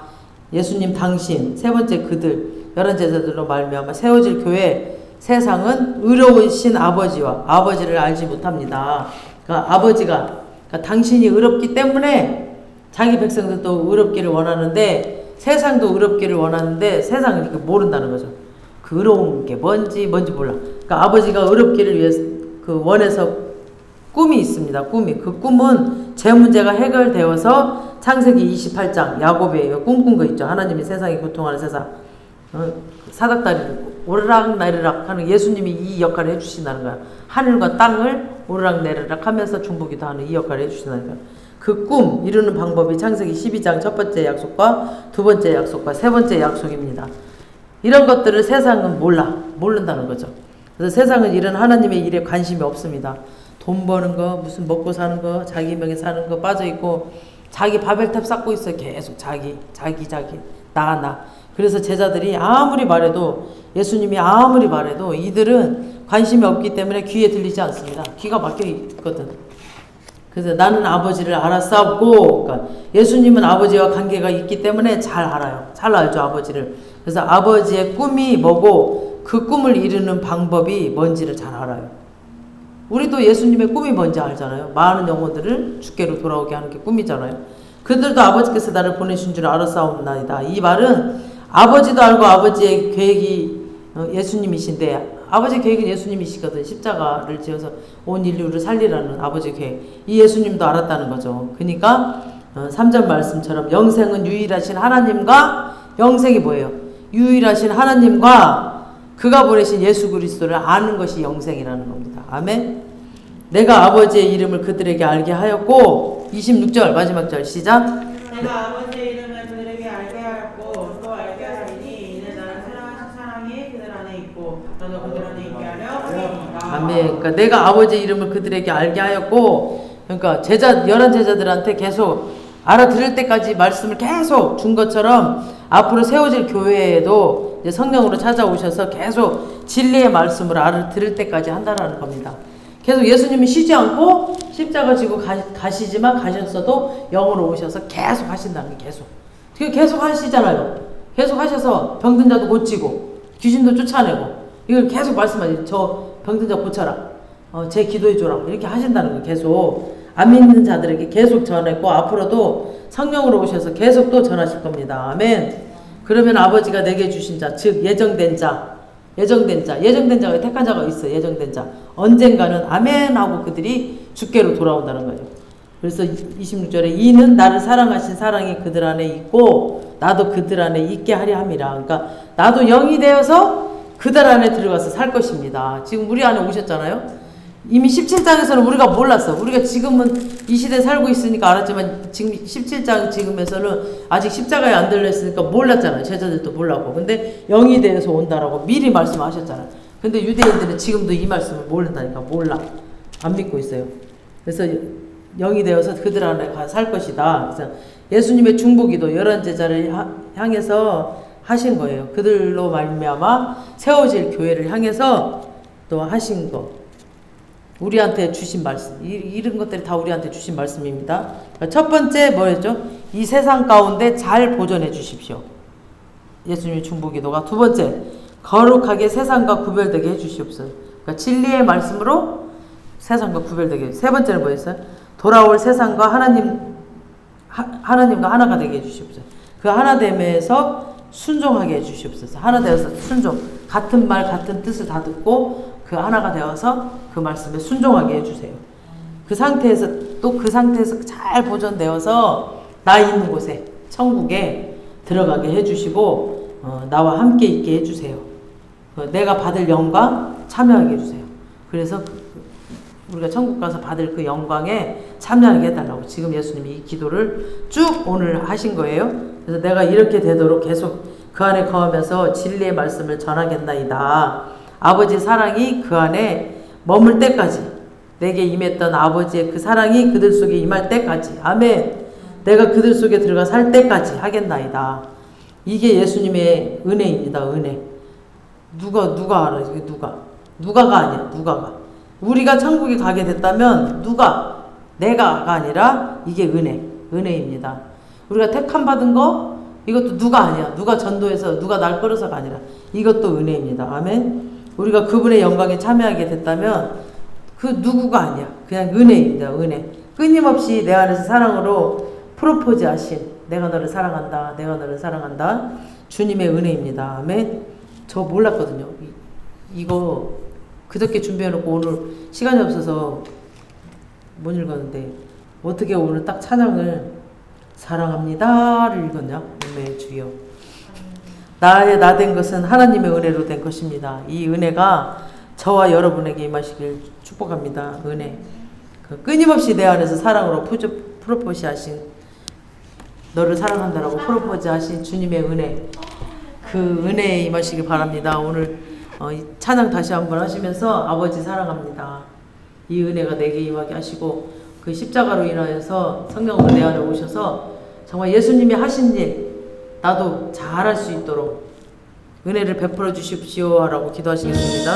예수님 당신, 세 번째 그들, 열한 제자들로 말미암아 세워질 교회, 세상은 의로우신 아버지와 아버지를 알지 못합니다. 그러니까 아버지가, 그러니까 당신이 의롭기 때문에 자기 백성들도 의롭기를 원하는데, 세상도 의롭기를 원하는데 세상은 이렇게 모른다는 거죠. 그 의로운 게 뭔지 몰라. 그러니까 아버지가 의롭기를 위해서 원해서 꿈이 있습니다. 그 꿈은 제 문제가 해결되어서 창세기 28장 야곱의 꿈꾼 거 있죠. 하나님이 세상에 고통하는 세상. 사닥다리를 오르락 내리락 하는 예수님이 이 역할을 해주신다는 거야. 하늘과 땅을 오르락 내리락 하면서 중보기도 하는 이 역할을 해주신다는 거야. 그 꿈 이루는 방법이 창세기 12장 첫 번째 약속과 두 번째 약속과 세 번째 약속입니다. 이런 것들을 세상은 모른다는 거죠. 그래서 세상은 이런 하나님의 일에 관심이 없습니다. 돈 버는 거, 무슨 먹고 사는 거, 자기 명예 사는 거 빠져있고, 자기 바벨탑 쌓고 있어요. 계속 자기, 나. 그래서 제자들이 아무리 말해도, 예수님이 아무리 말해도 이들은 관심이 없기 때문에 귀에 들리지 않습니다. 귀가 막혀 있거든. 그래서 나는 아버지를 알았사옵고, 그러니까 예수님은 아버지와 관계가 있기 때문에 잘 알아요. 잘 알죠, 아버지를. 그래서 아버지의 꿈이 뭐고 그 꿈을 이루는 방법이 뭔지를 잘 알아요. 우리도 예수님의 꿈이 뭔지 알잖아요. 많은 영혼들을 주께로 돌아오게 하는 게 꿈이잖아요. 그들도 아버지께서 나를 보내신 줄 알았사옵나이다. 이 말은 아버지도 알고 아버지의 계획이 예수님이신데, 아버지의 계획은 예수님이시거든. 십자가를 지어서 온 인류를 살리라는 아버지의 계획. 이 예수님도 알았다는 거죠. 그러니까 3절 말씀처럼 영생은 유일하신 하나님과, 영생이 뭐예요? 유일하신 하나님과 그가 보내신 예수 그리스도를 아는 것이 영생이라는 겁니다. 아멘. 내가 아버지의 이름을 그들에게 알게 하였고, 26절 마지막 절 시작. 내가 아버지의 이름을 그들에게 알게 하였고 또 알게 하리니 이는 나를 사랑하신 사랑이 그들 안에 있고 너도 그들 안에 있게 하려 함이니라. 아멘. 그러니까 내가 아버지의 이름을 그들에게 알게 하였고, 그러니까 열한 제자들한테 계속 알아들을 때까지 말씀을 계속 준 것처럼 앞으로 세워질 교회에도 이제 성령으로 찾아오셔서 계속 진리의 말씀을 알아들을 때까지 한다라는 겁니다. 계속 예수님이 쉬지 않고 십자가 지고 가시지만, 가셨어도 영으로 오셔서 계속 하신다는 게 계속 하시잖아요. 계속 하셔서 병든 자도 고치고 귀신도 쫓아내고, 이걸 계속 말씀하지. 저 병든 자 고쳐라, 제 기도해 줘라, 이렇게 하신다는 거. 계속 안 믿는 자들에게 계속 전했고 앞으로도 성령으로 오셔서 계속 또 전하실 겁니다. 아멘. 그러면 아버지가 내게 주신 자, 즉 예정된 자가 택한 자가 있어. 예정된 자 언젠가는 아멘 하고 그들이 주께로 돌아온다는 거예요. 그래서 26절에 이는 나를 사랑하신 사랑이 그들 안에 있고 나도 그들 안에 있게 하려 함이라. 그러니까 나도 영이 되어서 그들 안에 들어가서 살 것입니다. 지금 우리 안에 오셨잖아요. 이미 17장에서는 우리가 몰랐어. 우리가 지금은 이 시대에 살고 있으니까 알았지만 지금 17장 지금에서는 아직 십자가에 안 들렸으니까 몰랐잖아요. 제자들도 몰랐고. 근데 영이 되어서 온다라고 미리 말씀하셨잖아요. 근데 유대인들은 지금도 이 말씀을 모른다니까. 몰라. 안 믿고 있어요. 그래서 영이 되어서 그들 안에 살 것이다. 그래서 예수님의 중보기도 11제자를 향해서 하신 거예요. 그들로 말미암아 세워질 교회를 향해서 또 하신 거. 우리한테 주신 말씀, 이런 것들이 다 우리한테 주신 말씀입니다. 첫 번째 뭐였죠? 이 세상 가운데 잘 보존해 주십시오. 예수님의 중보기도가. 두 번째, 거룩하게 세상과 구별되게 해주시옵소서. 그러니까 진리의 말씀으로 세상과 구별되게. 세 번째는 뭐였어요? 돌아올 세상과 하나님과 하나가 되게 해주시옵소서. 그 하나됨에서 순종하게 해주시옵소서. 하나 되어서 순종, 같은 말 같은 뜻을 다 듣고 그 하나가 되어서 그 말씀에 순종하게 해주세요. 그 상태에서 잘 보존되어서 나 있는 곳에 천국에 들어가게 해주시고 나와 함께 있게 해주세요. 내가 받을 영광 참여하게 해주세요. 그래서 우리가 천국 가서 받을 그 영광에 참여하게 해달라고 지금 예수님이 이 기도를 쭉 오늘 하신 거예요. 그래서 내가 이렇게 되도록 계속 그 안에 거하면서 진리의 말씀을 전하겠나이다. 아버지의 사랑이 그 안에 머물 때까지, 내게 임했던 아버지의 그 사랑이 그들 속에 임할 때까지, 아멘. 내가 그들 속에 들어가 살 때까지 하겠나이다. 이게 예수님의 은혜입니다. 은혜. 누가 알아? 이게 누가가 아니야. 누가가. 우리가 천국에 가게 됐다면 누가? 내가가 아니라 이게 은혜입니다. 우리가 택함 받은 거 이것도 누가 아니야. 누가 전도해서 누가 날 끌어서가 아니라 이것도 은혜입니다. 아멘. 우리가 그분의 영광에 참여하게 됐다면 그 누구가 아니야. 그냥 은혜입니다. 은혜. 끊임없이 내 안에서 사랑으로 프로포즈 하신 내가 너를 사랑한다. 내가 너를 사랑한다. 주님의 은혜입니다. 아멘. 저 몰랐거든요. 이거 그저께 준비해놓고 오늘 시간이 없어서 못 읽었는데 어떻게 오늘 딱 찬양을 사랑합니다를 읽었냐? 은혜의 주여. 나의 나 된 것은 하나님의 은혜로 된 것입니다. 이 은혜가 저와 여러분에게 임하시길 축복합니다. 은혜. 그 끊임없이 내 안에서 사랑으로 프로포즈 하신 너를 사랑한다라고 프로포즈 하신 주님의 은혜. 그 은혜에 임하시길 바랍니다. 오늘 이 찬양 다시 한번 하시면서 아버지 사랑합니다. 이 은혜가 내게 임하게 하시고 그 십자가로 인하여서 성령으로 내 안에 오셔서 정말 예수님이 하신 일 나도 잘할 수 있도록 은혜를 베풀어 주십시오 라고 기도하시겠습니다.